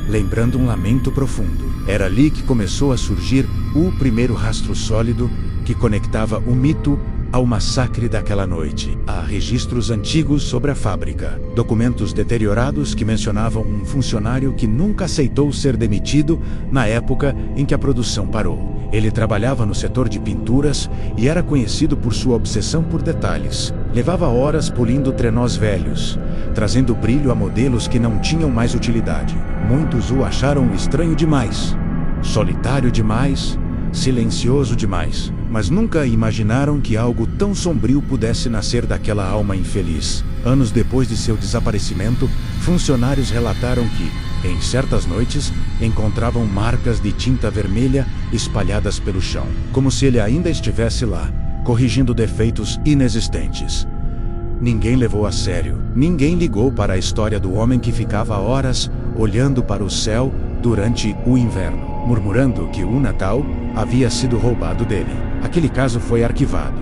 lembrando um lamento profundo. Era ali que começou a surgir o primeiro rastro sólido que conectava o mito ao massacre daquela noite. Há registros antigos sobre a fábrica, documentos deteriorados que mencionavam um funcionário que nunca aceitou ser demitido na época em que a produção parou. Ele trabalhava no setor de pinturas e era conhecido por sua obsessão por detalhes. Levava horas polindo trenós velhos, trazendo brilho a modelos que não tinham mais utilidade. Muitos o acharam estranho demais, solitário demais, silencioso demais, mas nunca imaginaram que algo tão sombrio pudesse nascer daquela alma infeliz. Anos depois de seu desaparecimento, funcionários relataram que, em certas noites, encontravam marcas de tinta vermelha espalhadas pelo chão, como se ele ainda estivesse lá, corrigindo defeitos inexistentes. Ninguém levou a sério. Ninguém ligou para a história do homem que ficava horas olhando para o céu durante o inverno, murmurando que o Natal havia sido roubado dele. Aquele caso foi arquivado.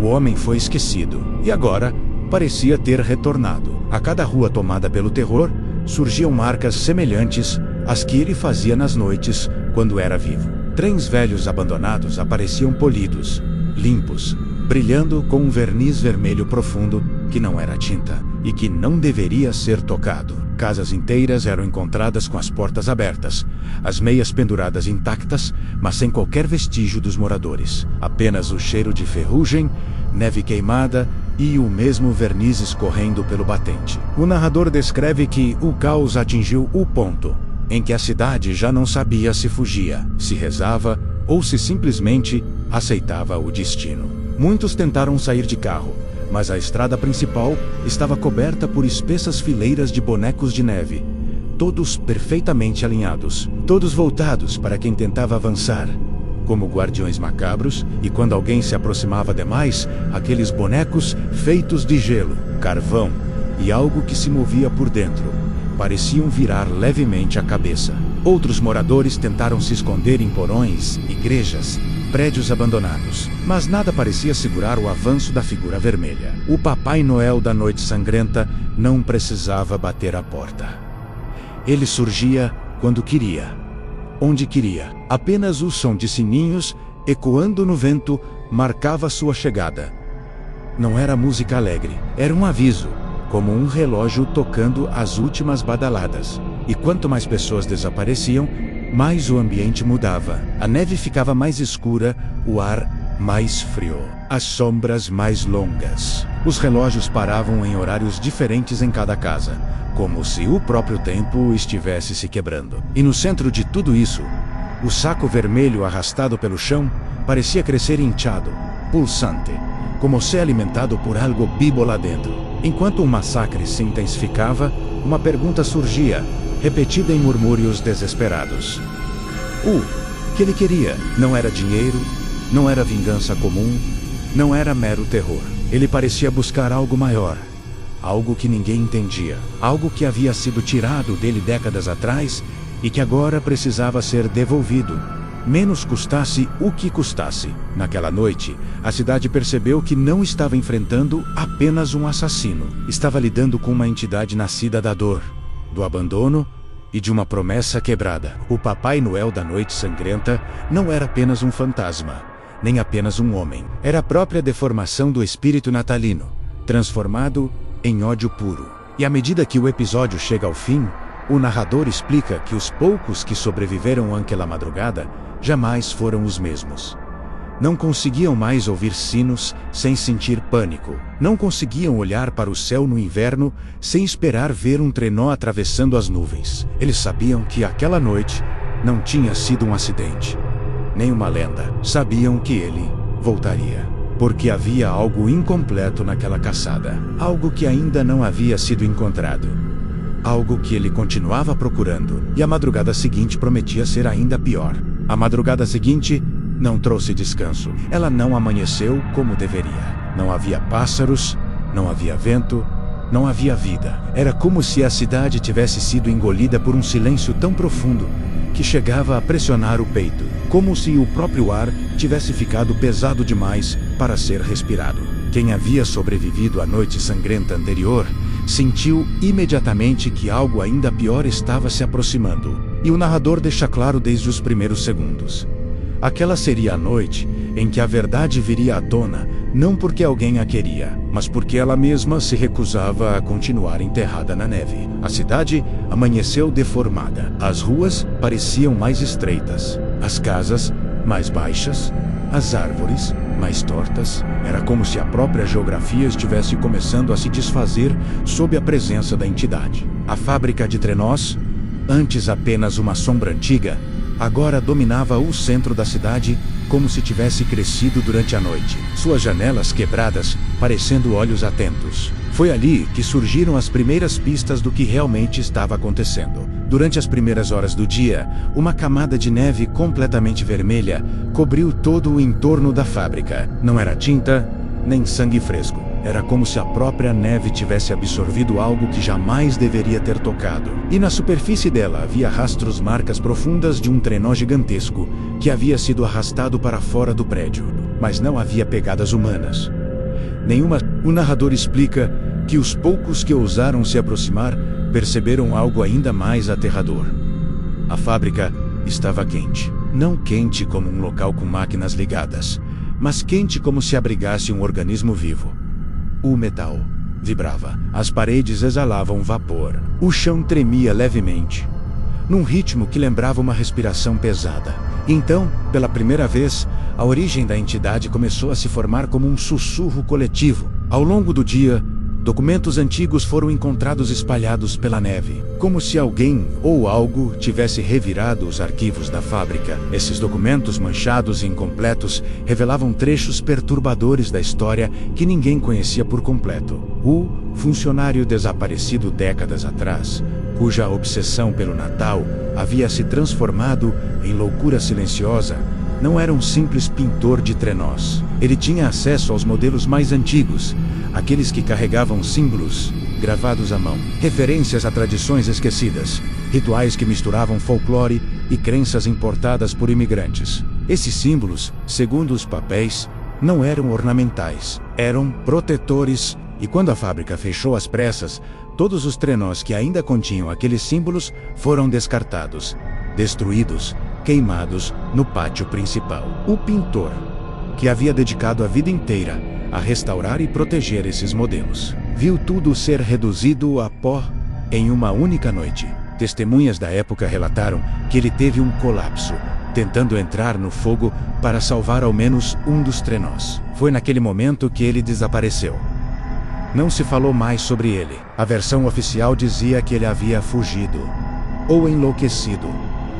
O homem foi esquecido e agora parecia ter retornado. A cada rua tomada pelo terror, surgiam marcas semelhantes às que ele fazia nas noites quando era vivo. Trens velhos abandonados apareciam polidos, limpos, brilhando com um verniz vermelho profundo que não era tinta e que não deveria ser tocado. Casas inteiras eram encontradas com as portas abertas, as meias penduradas intactas, mas sem qualquer vestígio dos moradores. Apenas o cheiro de ferrugem, neve queimada e o mesmo verniz escorrendo pelo batente. O narrador descreve que o caos atingiu o ponto em que a cidade já não sabia se fugia, se rezava ou se simplesmente aceitava o destino. Muitos tentaram sair de carro, mas a estrada principal estava coberta por espessas fileiras de bonecos de neve, todos perfeitamente alinhados, todos voltados para quem tentava avançar, como guardiões macabros, e quando alguém se aproximava demais, aqueles bonecos feitos de gelo, carvão e algo que se movia por dentro, pareciam virar levemente a cabeça. Outros moradores tentaram se esconder em porões, igrejas, prédios abandonados, mas nada parecia segurar o avanço da figura vermelha. O Papai Noel da Noite Sangrenta não precisava bater a porta. Ele surgia quando queria, onde queria. Apenas o som de sininhos, ecoando no vento, marcava sua chegada. Não era música alegre, era um aviso, como um relógio tocando as últimas badaladas. E quanto mais pessoas desapareciam, mais o ambiente mudava. A neve ficava mais escura, o ar mais frio, as sombras mais longas. Os relógios paravam em horários diferentes em cada casa, como se o próprio tempo estivesse se quebrando. E no centro de tudo isso, o saco vermelho arrastado pelo chão parecia crescer inchado, pulsante, como se alimentado por algo vivo lá dentro. Enquanto o massacre se intensificava, uma pergunta surgia, repetida em murmúrios desesperados. O que ele queria não era dinheiro, não era vingança comum, não era mero terror. Ele parecia buscar algo maior, algo que ninguém entendia, algo que havia sido tirado dele décadas atrás e que agora precisava ser devolvido, menos custasse o que custasse. Naquela noite, a cidade percebeu que não estava enfrentando apenas um assassino, estava lidando com uma entidade nascida da dor, do abandono e de uma promessa quebrada. O Papai Noel da Noite Sangrenta não era apenas um fantasma, nem apenas um homem. Era a própria deformação do espírito natalino, transformado em ódio puro. E à medida que o episódio chega ao fim, o narrador explica que os poucos que sobreviveram àquela madrugada jamais foram os mesmos. Não conseguiam mais ouvir sinos sem sentir pânico. Não conseguiam olhar para o céu no inverno sem esperar ver um trenó atravessando as nuvens. Eles sabiam que aquela noite não tinha sido um acidente, nem uma lenda. Sabiam que ele voltaria, porque havia algo incompleto naquela caçada, algo que ainda não havia sido encontrado, algo que ele continuava procurando. E a madrugada seguinte prometia ser ainda pior. A madrugada seguinte não trouxe descanso. Ela não amanheceu como deveria. Não havia pássaros, não havia vento, não havia vida. Era como se a cidade tivesse sido engolida por um silêncio tão profundo que chegava a pressionar o peito, como se o próprio ar tivesse ficado pesado demais para ser respirado. Quem havia sobrevivido à noite sangrenta anterior sentiu imediatamente que algo ainda pior estava se aproximando. E o narrador deixa claro desde os primeiros segundos. Aquela seria a noite em que a verdade viria à tona, não porque alguém a queria, mas porque ela mesma se recusava a continuar enterrada na neve. A cidade amanheceu deformada. As ruas pareciam mais estreitas, as casas mais baixas, as árvores mais tortas. Era como se a própria geografia estivesse começando a se desfazer sob a presença da entidade. A fábrica de trenós, antes apenas uma sombra antiga, agora dominava o centro da cidade como se tivesse crescido durante a noite. Suas janelas quebradas, parecendo olhos atentos. Foi ali que surgiram as primeiras pistas do que realmente estava acontecendo. Durante as primeiras horas do dia, uma camada de neve completamente vermelha cobriu todo o entorno da fábrica. Não era tinta, nem sangue fresco. Era como se a própria neve tivesse absorvido algo que jamais deveria ter tocado. E na superfície dela havia rastros, marcas profundas de um trenó gigantesco que havia sido arrastado para fora do prédio. Mas não havia pegadas humanas. Nenhuma. O narrador explica que os poucos que ousaram se aproximar perceberam algo ainda mais aterrador. A fábrica estava quente. Não quente como um local com máquinas ligadas, mas quente como se abrigasse um organismo vivo. O metal vibrava, as paredes exalavam vapor, o chão tremia levemente, num ritmo que lembrava uma respiração pesada. Então, pela primeira vez, a origem da entidade começou a se formar como um sussurro coletivo. Ao longo do dia, documentos antigos foram encontrados espalhados pela neve, como se alguém ou algo tivesse revirado os arquivos da fábrica. Esses documentos manchados e incompletos revelavam trechos perturbadores da história que ninguém conhecia por completo. O funcionário desaparecido décadas atrás, cuja obsessão pelo Natal havia se transformado em loucura silenciosa, não era um simples pintor de trenós. Ele tinha acesso aos modelos mais antigos, aqueles que carregavam símbolos gravados à mão, referências a tradições esquecidas, rituais que misturavam folclore e crenças importadas por imigrantes. Esses símbolos, segundo os papéis, não eram ornamentais, eram protetores, e quando a fábrica fechou às pressas, todos os trenós que ainda continham aqueles símbolos foram descartados, destruídos, queimados no pátio principal. O pintor, que havia dedicado a vida inteira a restaurar e proteger esses modelos, viu tudo ser reduzido a pó em uma única noite. Testemunhas da época relataram que ele teve um colapso, tentando entrar no fogo para salvar ao menos um dos trenós. Foi naquele momento que ele desapareceu. Não se falou mais sobre ele. A versão oficial dizia que ele havia fugido, ou enlouquecido,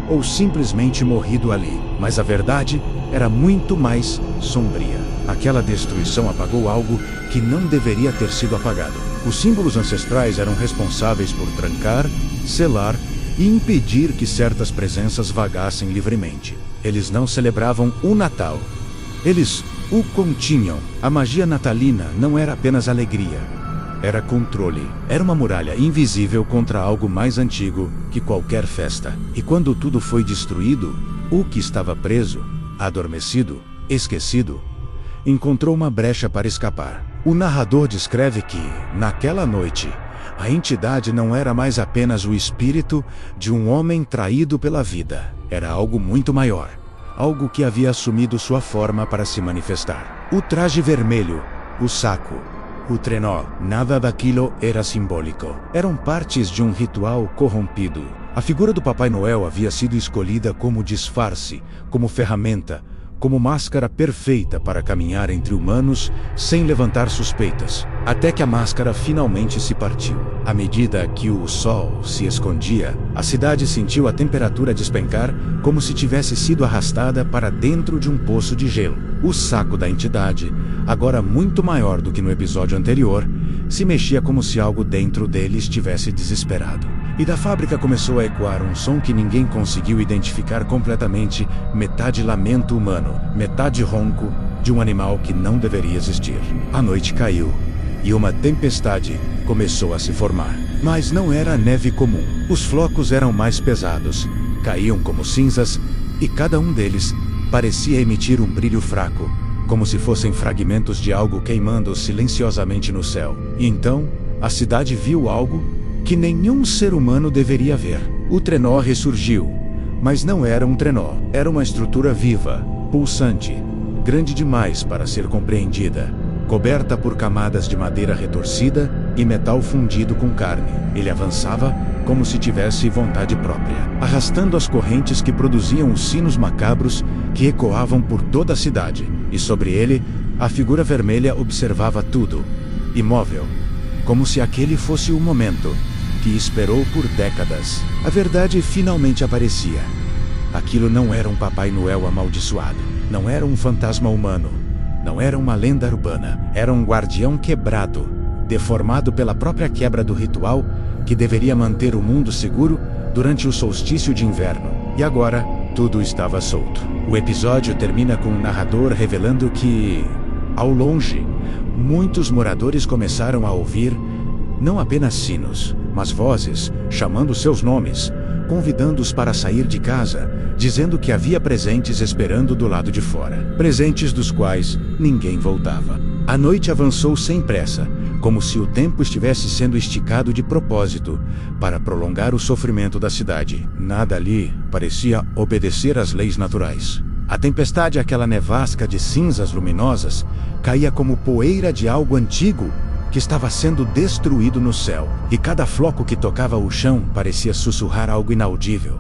ou simplesmente morrido ali. Mas a verdade era muito mais sombria. Aquela destruição apagou algo que não deveria ter sido apagado. Os símbolos ancestrais eram responsáveis por trancar, selar e impedir que certas presenças vagassem livremente. Eles não celebravam o Natal. Eles o continham. A magia natalina não era apenas alegria. Era controle. Era uma muralha invisível contra algo mais antigo que qualquer festa. E quando tudo foi destruído, o que estava preso, adormecido, esquecido, encontrou uma brecha para escapar. O narrador descreve que, naquela noite, a entidade não era mais apenas o espírito de um homem traído pela vida. Era algo muito maior. Algo que havia assumido sua forma para se manifestar. O traje vermelho, o saco, o trenó, nada daquilo era simbólico. Eram partes de um ritual corrompido. A figura do Papai Noel havia sido escolhida como disfarce, como ferramenta, como máscara perfeita para caminhar entre humanos sem levantar suspeitas, até que a máscara finalmente se partiu. À medida que o sol se escondia, a cidade sentiu a temperatura despencar como se tivesse sido arrastada para dentro de um poço de gelo. O saco da entidade, agora muito maior do que no episódio anterior, se mexia como se algo dentro dele estivesse desesperado. E da fábrica começou a ecoar um som que ninguém conseguiu identificar completamente, metade lamento humano, metade ronco de um animal que não deveria existir. A noite caiu, e uma tempestade começou a se formar. Mas não era neve comum. Os flocos eram mais pesados, caíam como cinzas, e cada um deles parecia emitir um brilho fraco, como se fossem fragmentos de algo queimando silenciosamente no céu. E então, a cidade viu algo que nenhum ser humano deveria ver. O trenó ressurgiu, mas não era um trenó. Era uma estrutura viva, pulsante, grande demais para ser compreendida, coberta por camadas de madeira retorcida e metal fundido com carne. Ele avançava como se tivesse vontade própria, arrastando as correntes que produziam os sinos macabros que ecoavam por toda a cidade. E sobre ele, a figura vermelha observava tudo, imóvel, como se aquele fosse o momento que esperou por décadas. A verdade finalmente aparecia. Aquilo não era um Papai Noel amaldiçoado. Não era um fantasma humano. Não era uma lenda urbana. Era um guardião quebrado, deformado pela própria quebra do ritual que deveria manter o mundo seguro durante o solstício de inverno. E agora, tudo estava solto. O episódio termina com o narrador revelando que, ao longe, muitos moradores começaram a ouvir não apenas sinos, mas vozes chamando seus nomes, convidando-os para sair de casa, dizendo que havia presentes esperando do lado de fora. Presentes dos quais ninguém voltava. A noite avançou sem pressa, como se o tempo estivesse sendo esticado de propósito para prolongar o sofrimento da cidade. Nada ali parecia obedecer às leis naturais. A tempestade, aquela nevasca de cinzas luminosas, caía como poeira de algo antigo que estava sendo destruído no céu, e cada floco que tocava o chão parecia sussurrar algo inaudível,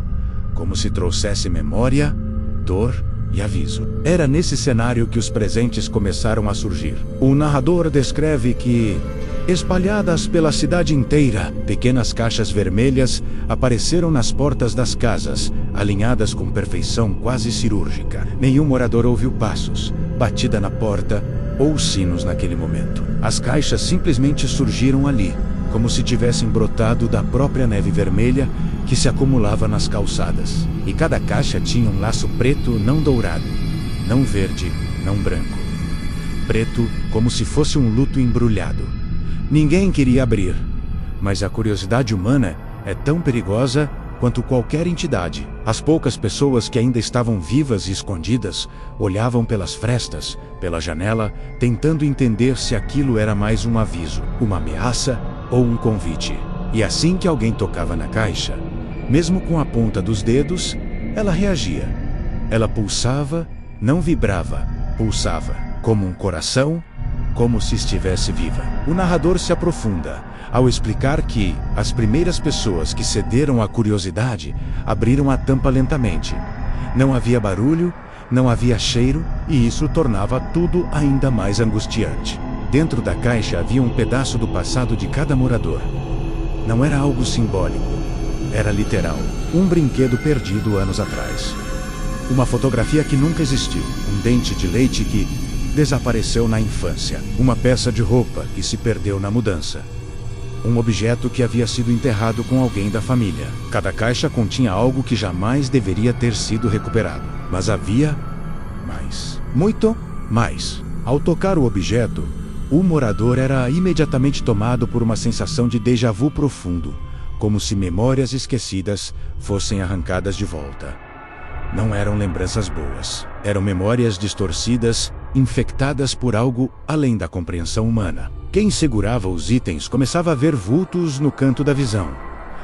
como se trouxesse memória, dor e aviso. Era nesse cenário que os presentes começaram a surgir. O narrador descreve que, espalhadas pela cidade inteira, pequenas caixas vermelhas apareceram nas portas das casas, alinhadas com perfeição quase cirúrgica. Nenhum morador ouviu passos, batida na porta ou sinos naquele momento. As caixas simplesmente surgiram ali, como se tivessem brotado da própria neve vermelha que se acumulava nas calçadas. E cada caixa tinha um laço preto não dourado, não verde, não branco. Preto como se fosse um luto embrulhado. Ninguém queria abrir, mas a curiosidade humana é tão perigosa quanto qualquer entidade. As poucas pessoas que ainda estavam vivas e escondidas olhavam pelas frestas, pela janela, tentando entender se aquilo era mais um aviso, uma ameaça ou um convite. E assim que alguém tocava na caixa, mesmo com a ponta dos dedos, ela reagia. Ela pulsava, não vibrava, pulsava, como um coração, como se estivesse viva. O narrador se aprofunda ao explicar que as primeiras pessoas que cederam à curiosidade abriram a tampa lentamente. Não havia barulho, não havia cheiro, e isso tornava tudo ainda mais angustiante. Dentro da caixa havia um pedaço do passado de cada morador. Não era algo simbólico, era literal. Um brinquedo perdido anos atrás. Uma fotografia que nunca existiu. Um dente de leite que desapareceu na infância. Uma peça de roupa que se perdeu na mudança. Um objeto que havia sido enterrado com alguém da família. Cada caixa continha algo que jamais deveria ter sido recuperado. Mas havia mais. Muito mais. Ao tocar o objeto, o morador era imediatamente tomado por uma sensação de déjà vu profundo, como se memórias esquecidas fossem arrancadas de volta. Não eram lembranças boas. Eram memórias distorcidas, infectadas por algo além da compreensão humana. Quem segurava os itens começava a ver vultos no canto da visão,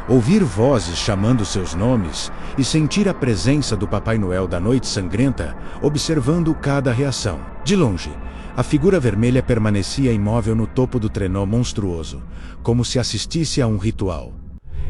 ouvir vozes chamando seus nomes e sentir a presença do Papai Noel da Noite Sangrenta observando cada reação. De longe, a figura vermelha permanecia imóvel no topo do trenó monstruoso, como se assistisse a um ritual.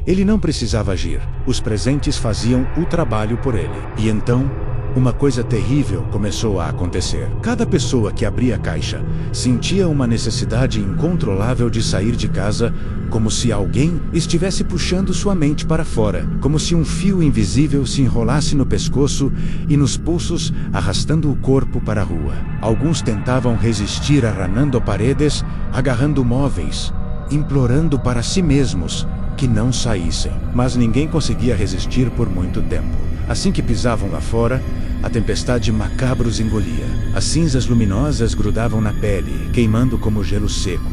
Ele não precisava agir, os presentes faziam o trabalho por ele. E então, uma coisa terrível começou a acontecer. Cada pessoa que abria a caixa sentia uma necessidade incontrolável de sair de casa, como se alguém estivesse puxando sua mente para fora, como se um fio invisível se enrolasse no pescoço e nos pulsos, arrastando o corpo para a rua. Alguns tentavam resistir arranhando paredes, agarrando móveis, implorando para si mesmos que não saíssem. Mas ninguém conseguia resistir por muito tempo. Assim que pisavam lá fora, a tempestade macabra os engolia. As cinzas luminosas grudavam na pele, queimando como gelo seco.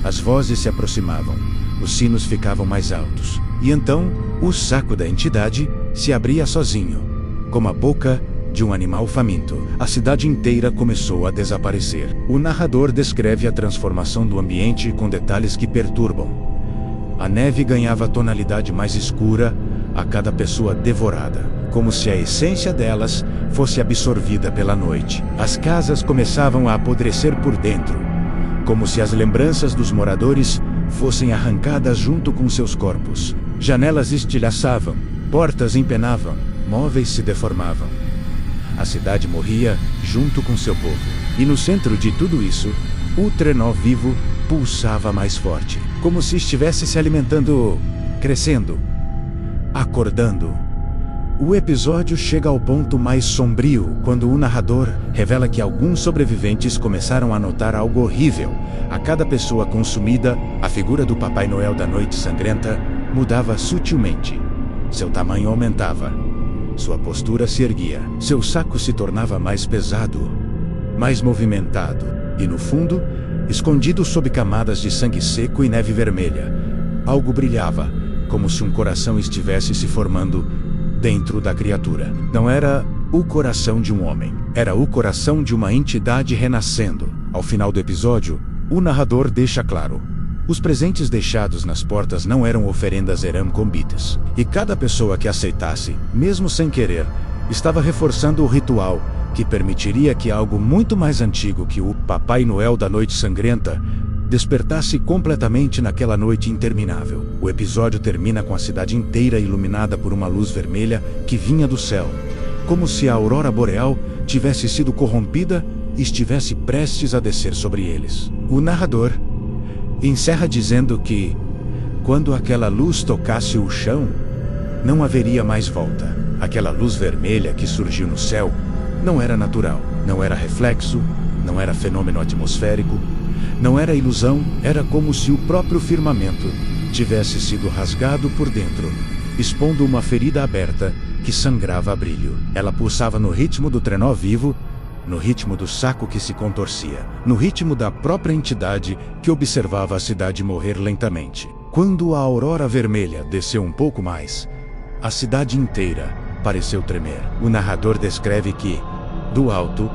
As vozes se aproximavam. Os sinos ficavam mais altos. E então, o saco da entidade se abria sozinho, como a boca de um animal faminto. A cidade inteira começou a desaparecer. O narrador descreve a transformação do ambiente com detalhes que perturbam. A neve ganhava tonalidade mais escura a cada pessoa devorada, como se a essência delas fosse absorvida pela noite. As casas começavam a apodrecer por dentro, como se as lembranças dos moradores fossem arrancadas junto com seus corpos. Janelas estilhaçavam, portas empenavam, móveis se deformavam. A cidade morria junto com seu povo. E no centro de tudo isso, o trenó vivo pulsava mais forte, como se estivesse se alimentando, crescendo, acordando. O episódio chega ao ponto mais sombrio quando o narrador revela que alguns sobreviventes começaram a notar algo horrível. A cada pessoa consumida, a figura do Papai Noel da Noite Sangrenta mudava sutilmente. Seu tamanho aumentava. Sua postura se erguia. Seu saco se tornava mais pesado, mais movimentado. E no fundo, escondido sob camadas de sangue seco e neve vermelha, algo brilhava, como se um coração estivesse se formando dentro da criatura. Não era o coração de um homem, era o coração de uma entidade renascendo. Ao final do episódio, o narrador deixa claro: os presentes deixados nas portas não eram oferendas Eram Combites, e cada pessoa que aceitasse, mesmo sem querer, estava reforçando o ritual que permitiria que algo muito mais antigo que o Papai Noel da Noite Sangrenta despertasse completamente naquela noite interminável. O episódio termina com a cidade inteira iluminada por uma luz vermelha que vinha do céu, como se a aurora boreal tivesse sido corrompida e estivesse prestes a descer sobre eles. O narrador encerra dizendo que, quando aquela luz tocasse o chão, não haveria mais volta. Aquela luz vermelha que surgiu no céu não era natural, não era reflexo, não era fenômeno atmosférico, não era ilusão, era como se o próprio firmamento tivesse sido rasgado por dentro, expondo uma ferida aberta que sangrava a brilho. Ela pulsava no ritmo do trenó vivo, no ritmo do saco que se contorcia, no ritmo da própria entidade que observava a cidade morrer lentamente. Quando a aurora vermelha desceu um pouco mais, a cidade inteira pareceu tremer. O narrador descreve que, do alto,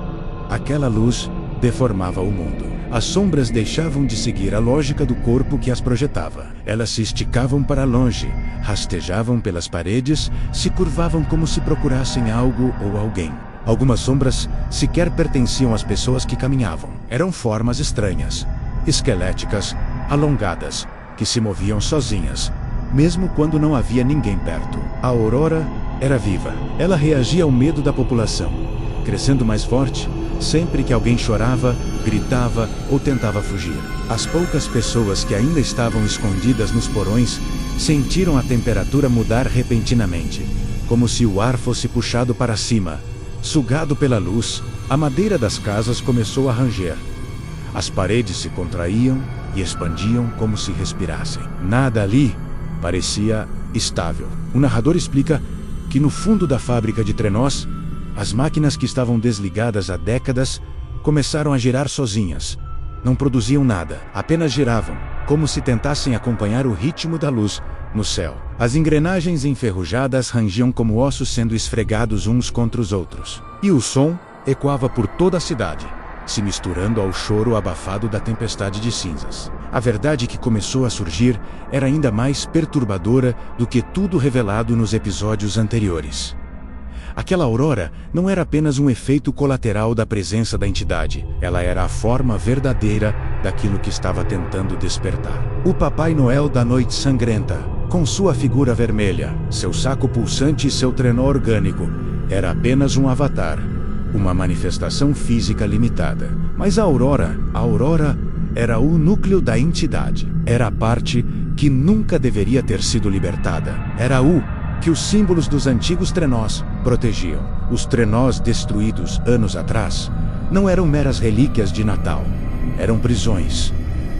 aquela luz deformava o mundo. As sombras deixavam de seguir a lógica do corpo que as projetava. Elas se esticavam para longe, rastejavam pelas paredes, se curvavam como se procurassem algo ou alguém. Algumas sombras sequer pertenciam às pessoas que caminhavam. Eram formas estranhas, esqueléticas, alongadas, que se moviam sozinhas, mesmo quando não havia ninguém perto. A aurora era viva. Ela reagia ao medo da população, crescendo mais forte sempre que alguém chorava, gritava ou tentava fugir. As poucas pessoas que ainda estavam escondidas nos porões sentiram a temperatura mudar repentinamente, como se o ar fosse puxado para cima, sugado pela luz, A madeira das casas começou a ranger. As paredes se contraíam e expandiam como se respirassem. Nada ali parecia estável. O narrador explica que no fundo da fábrica de trenós, as máquinas que estavam desligadas há décadas começaram a girar sozinhas. Não produziam nada, apenas giravam, como se tentassem acompanhar o ritmo da luz no céu. As engrenagens enferrujadas rangiam como ossos sendo esfregados uns contra os outros. E o som ecoava por toda a cidade, se misturando ao choro abafado da tempestade de cinzas. A verdade que começou a surgir era ainda mais perturbadora do que tudo revelado nos episódios anteriores. Aquela aurora não era apenas um efeito colateral da presença da entidade, ela era a forma verdadeira daquilo que estava tentando despertar. O Papai Noel da Noite Sangrenta, com sua figura vermelha, seu saco pulsante e seu trenó orgânico, era apenas um avatar, uma manifestação física limitada. Mas a aurora era o núcleo da entidade. Era a parte que nunca deveria ter sido libertada. Era que os símbolos dos antigos trenós protegiam. Os trenós destruídos anos atrás não eram meras relíquias de Natal. Eram prisões,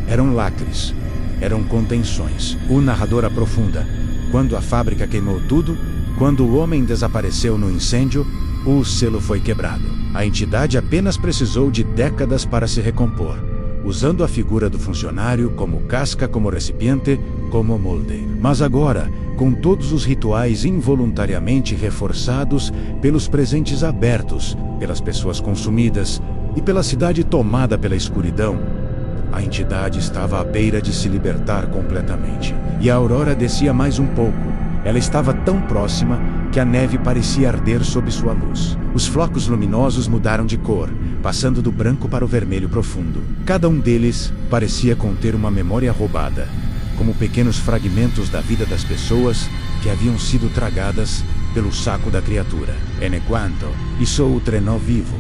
eram lacres, eram contenções. O narrador aprofunda. Quando a fábrica queimou tudo, quando o homem desapareceu no incêndio, o selo foi quebrado. A entidade apenas precisou de décadas para se recompor, usando a figura do funcionário como casca, como recipiente, como molde. Mas agora, com todos os rituais involuntariamente reforçados pelos presentes abertos, pelas pessoas consumidas e pela cidade tomada pela escuridão, a entidade estava à beira de se libertar completamente. E a aurora descia mais um pouco. Ela estava tão próxima que a neve parecia arder sob sua luz. Os flocos luminosos mudaram de cor, passando do branco para o vermelho profundo. Cada um deles parecia conter uma memória roubada, como pequenos fragmentos da vida das pessoas que haviam sido tragadas pelo saco da criatura. Enquanto isso, o trenó vivo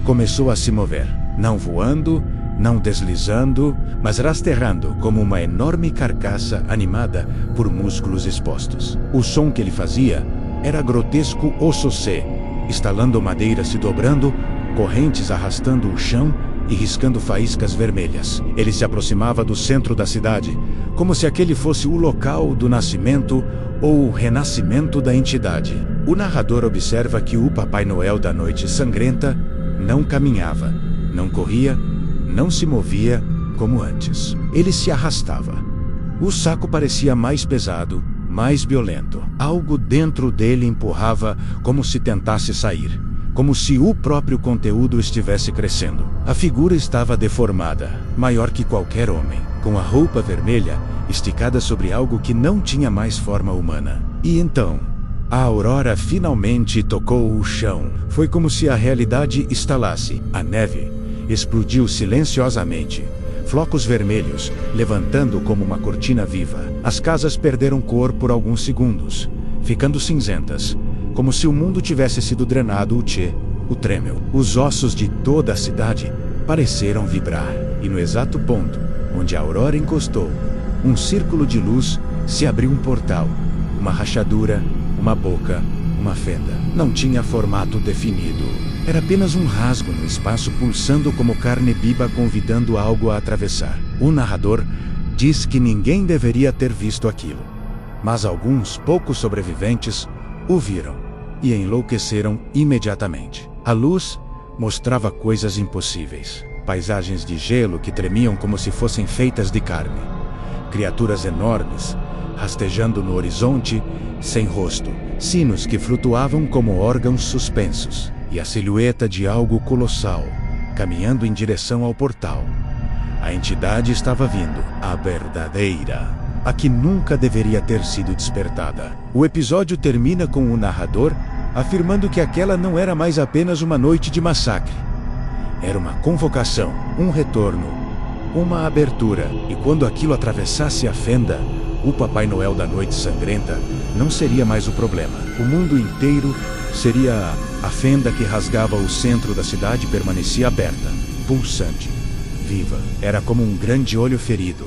começou a se mover, não voando, não deslizando, mas rasteirando como uma enorme carcaça animada por músculos expostos. O som que ele fazia era grotesco ossocê, estalando madeira se dobrando, correntes arrastando o chão e riscando faíscas vermelhas. Ele se aproximava do centro da cidade, como se aquele fosse o local do nascimento ou o renascimento da entidade. O narrador observa que o Papai Noel da Noite Sangrenta não caminhava, não corria, não se movia como antes. Ele se arrastava. O saco parecia mais pesado, mais violento. Algo dentro dele empurrava como se tentasse sair, como se o próprio conteúdo estivesse crescendo. A figura estava deformada, maior que qualquer homem, com a roupa vermelha esticada sobre algo que não tinha mais forma humana. E então, a aurora finalmente tocou o chão. Foi como se a realidade estalasse. A neve explodiu silenciosamente, flocos vermelhos levantando como uma cortina viva. As casas perderam cor por alguns segundos, ficando cinzentas, como se o mundo tivesse sido drenado o trêmel. Os ossos de toda a cidade pareceram vibrar, e no exato ponto onde a aurora encostou, um círculo de luz se abriu, um portal, uma rachadura, uma boca, uma fenda. Não tinha formato definido. Era apenas um rasgo no espaço pulsando como carne viva convidando algo a atravessar. O narrador diz que ninguém deveria ter visto aquilo, mas alguns poucos sobreviventes o viram e enlouqueceram imediatamente. A luz mostrava coisas impossíveis. Paisagens de gelo que tremiam como se fossem feitas de carne. Criaturas enormes, rastejando no horizonte, sem rosto. Sinos que flutuavam como órgãos suspensos. E a silhueta de algo colossal, caminhando em direção ao portal. A entidade estava vindo, a verdadeira, a que nunca deveria ter sido despertada. O episódio termina com o narrador afirmando que aquela não era mais apenas uma noite de massacre. Era uma convocação, um retorno, uma abertura. E quando aquilo atravessasse a fenda, o Papai Noel da Noite Sangrenta não seria mais o problema. O mundo inteiro seria a fenda que rasgava o centro da cidade permanecia aberta, pulsante, viva. Era como um grande olho ferido,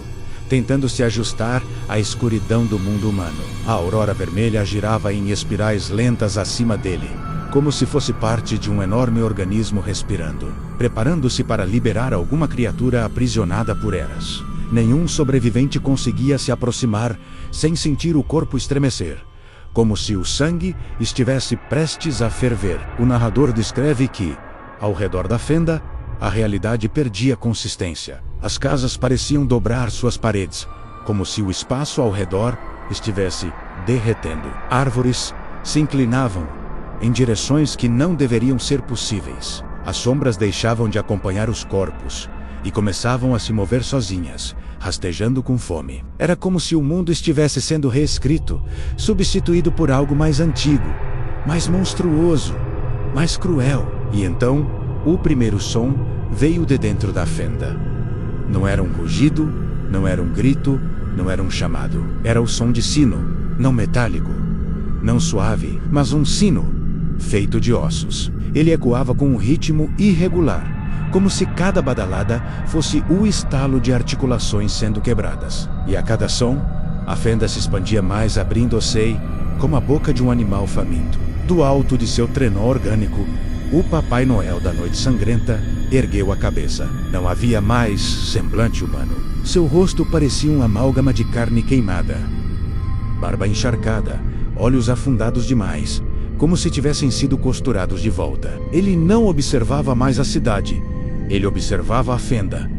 tentando se ajustar à escuridão do mundo humano. A aurora vermelha girava em espirais lentas acima dele, como se fosse parte de um enorme organismo respirando, preparando-se para liberar alguma criatura aprisionada por eras. Nenhum sobrevivente conseguia se aproximar sem sentir o corpo estremecer, como se o sangue estivesse prestes a ferver. O narrador descreve que, ao redor da fenda, a realidade perdia consistência. As casas pareciam dobrar suas paredes, como se o espaço ao redor estivesse derretendo. Árvores se inclinavam em direções que não deveriam ser possíveis. As sombras deixavam de acompanhar os corpos e começavam a se mover sozinhas, rastejando com fome. Era como se o mundo estivesse sendo reescrito, substituído por algo mais antigo, mais monstruoso, mais cruel. E então, o primeiro som veio de dentro da fenda. Não era um rugido, não era um grito, não era um chamado. Era o som de sino, não metálico, não suave, mas um sino feito de ossos. Ele ecoava com um ritmo irregular, como se cada badalada fosse o estalo de articulações sendo quebradas. E a cada som, a fenda se expandia mais, abrindo-se como a boca de um animal faminto. Do alto de seu trenó orgânico, o Papai Noel da Noite Sangrenta ergueu a cabeça. Não havia mais semblante humano. Seu rosto parecia um amálgama de carne queimada, barba encharcada, olhos afundados demais, como se tivessem sido costurados de volta. Ele não observava mais a cidade. Ele observava a fenda,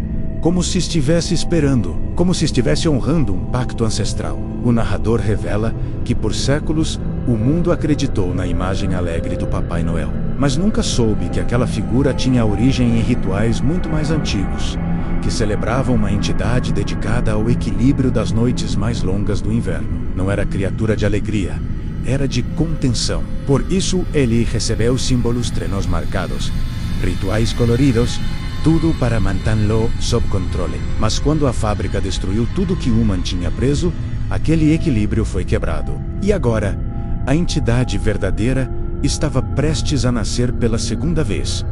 como se estivesse esperando, como se estivesse honrando um pacto ancestral. O narrador revela que por séculos o mundo acreditou na imagem alegre do Papai Noel, mas nunca soube que aquela figura tinha origem em rituais muito mais antigos, que celebravam uma entidade dedicada ao equilíbrio das noites mais longas do inverno. Não era criatura de alegria, era de contenção. Por isso ele recebeu símbolos trenos marcados, rituais coloridos, tudo para mantê-lo sob controle. Mas quando a fábrica destruiu tudo que o mantinha preso, aquele equilíbrio foi quebrado. E agora, a entidade verdadeira estava prestes a nascer pela segunda vez.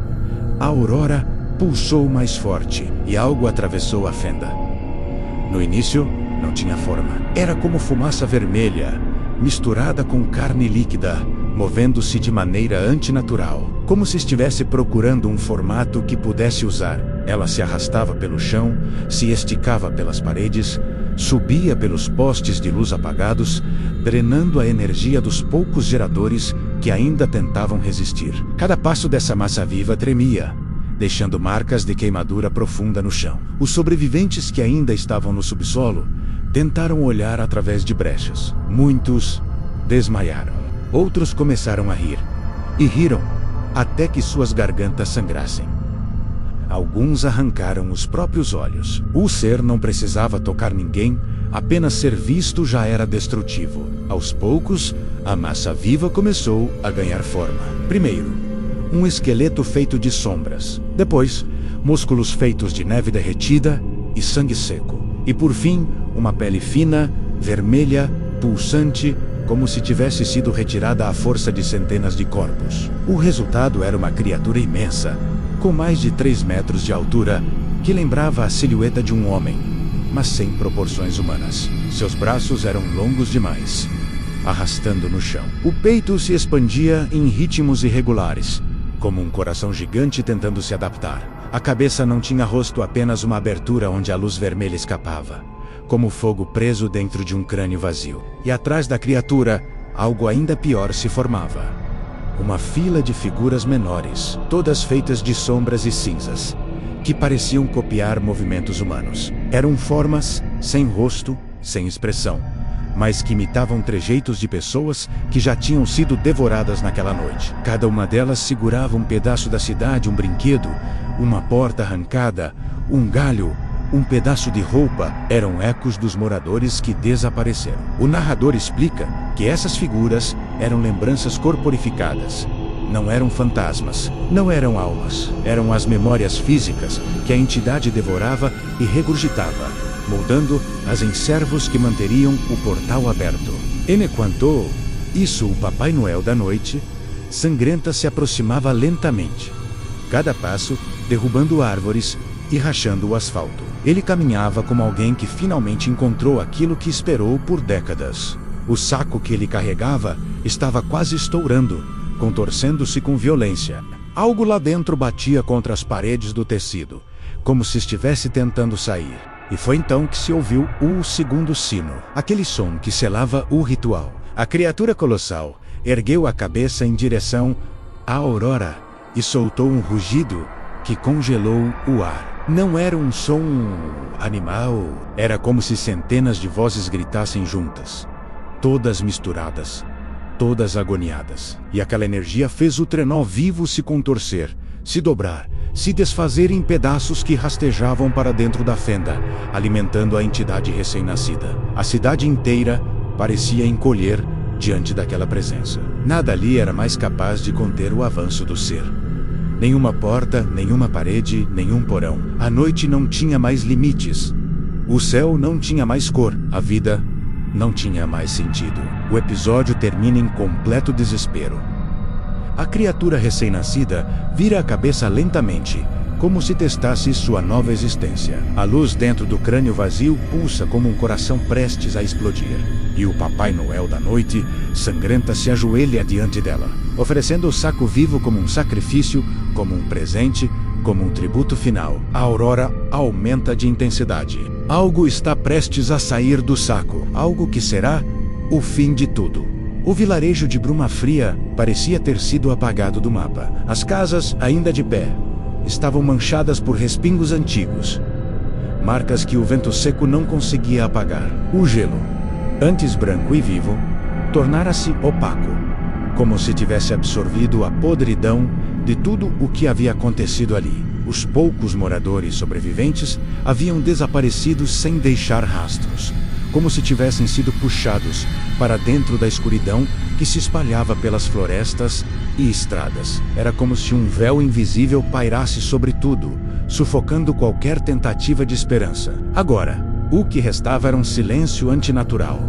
A aurora pulsou mais forte e algo atravessou a fenda. No início, não tinha forma. Era como fumaça vermelha, misturada com carne líquida, movendo-se de maneira antinatural, como se estivesse procurando um formato que pudesse usar. Ela se arrastava pelo chão, se esticava pelas paredes, subia pelos postes de luz apagados, drenando a energia dos poucos geradores que ainda tentavam resistir. Cada passo dessa massa viva tremia, deixando marcas de queimadura profunda no chão. Os sobreviventes que ainda estavam no subsolo tentaram olhar através de brechas. Muitos desmaiaram. Outros começaram a rir. E riram até que suas gargantas sangrassem. Alguns arrancaram os próprios olhos. O ser não precisava tocar ninguém, apenas ser visto já era destrutivo. Aos poucos, a massa viva começou a ganhar forma. Primeiro, um esqueleto feito de sombras. Depois, músculos feitos de neve derretida e sangue seco. E por fim, uma pele fina, vermelha, pulsante, como se tivesse sido retirada à força de centenas de corpos. O resultado era uma criatura imensa, com mais de 3 metros de altura, que lembrava a silhueta de um homem, mas sem proporções humanas. Seus braços eram longos demais, arrastando no chão. O peito se expandia em ritmos irregulares, como um coração gigante tentando se adaptar. A cabeça não tinha rosto, apenas uma abertura onde a luz vermelha escapava, como fogo preso dentro de um crânio vazio. E atrás da criatura, algo ainda pior se formava. Uma fila de figuras menores, todas feitas de sombras e cinzas, que pareciam copiar movimentos humanos. Eram formas sem rosto, sem expressão, mas que imitavam trejeitos de pessoas que já tinham sido devoradas naquela noite. Cada uma delas segurava um pedaço da cidade, um brinquedo, uma porta arrancada, um galho, um pedaço de roupa. Eram ecos dos moradores que desapareceram. O narrador explica que essas figuras eram lembranças corporificadas. Não eram fantasmas, não eram almas, eram as memórias físicas que a entidade devorava e regurgitava, moldando as em servos que manteriam o portal aberto. Enquanto isso, o Papai Noel da Noite Sangrenta se aproximava lentamente, cada passo derrubando árvores e rachando o asfalto. Ele caminhava como alguém que finalmente encontrou aquilo que esperou por décadas. O saco que ele carregava estava quase estourando, contorcendo-se com violência. Algo lá dentro batia contra as paredes do tecido, como se estivesse tentando sair. E foi então que se ouviu o segundo sino, aquele som que selava o ritual. A criatura colossal ergueu a cabeça em direção à aurora e soltou um rugido que congelou o ar. Não era um som animal, era como se centenas de vozes gritassem juntas, todas misturadas, todas agoniadas. E aquela energia fez o trenó vivo se contorcer, se dobrar, se desfazer em pedaços que rastejavam para dentro da fenda, alimentando a entidade recém-nascida. A cidade inteira parecia encolher diante daquela presença. Nada ali era mais capaz de conter o avanço do ser. Nenhuma porta, nenhuma parede, nenhum porão. A noite não tinha mais limites. O céu não tinha mais cor. A vida não tinha mais sentido. O episódio termina em completo desespero. A criatura recém-nascida vira a cabeça lentamente, como se testasse sua nova existência. A luz dentro do crânio vazio pulsa como um coração prestes a explodir. E o Papai Noel da noite, sangrenta, se ajoelha diante dela, oferecendo o saco vivo como um sacrifício, como um presente, como um tributo final. A aurora aumenta de intensidade. Algo está prestes a sair do saco, algo que será o fim de tudo. O vilarejo de Bruma Fria parecia ter sido apagado do mapa. As casas, ainda de pé, estavam manchadas por respingos antigos, marcas que o vento seco não conseguia apagar. O gelo, antes branco e vivo, tornara-se opaco, como se tivesse absorvido a podridão de tudo o que havia acontecido ali. Os poucos moradores sobreviventes haviam desaparecido sem deixar rastros, como se tivessem sido puxados para dentro da escuridão que se espalhava pelas florestas e estradas. Era como se um véu invisível pairasse sobre tudo, sufocando qualquer tentativa de esperança. Agora, o que restava era um silêncio antinatural,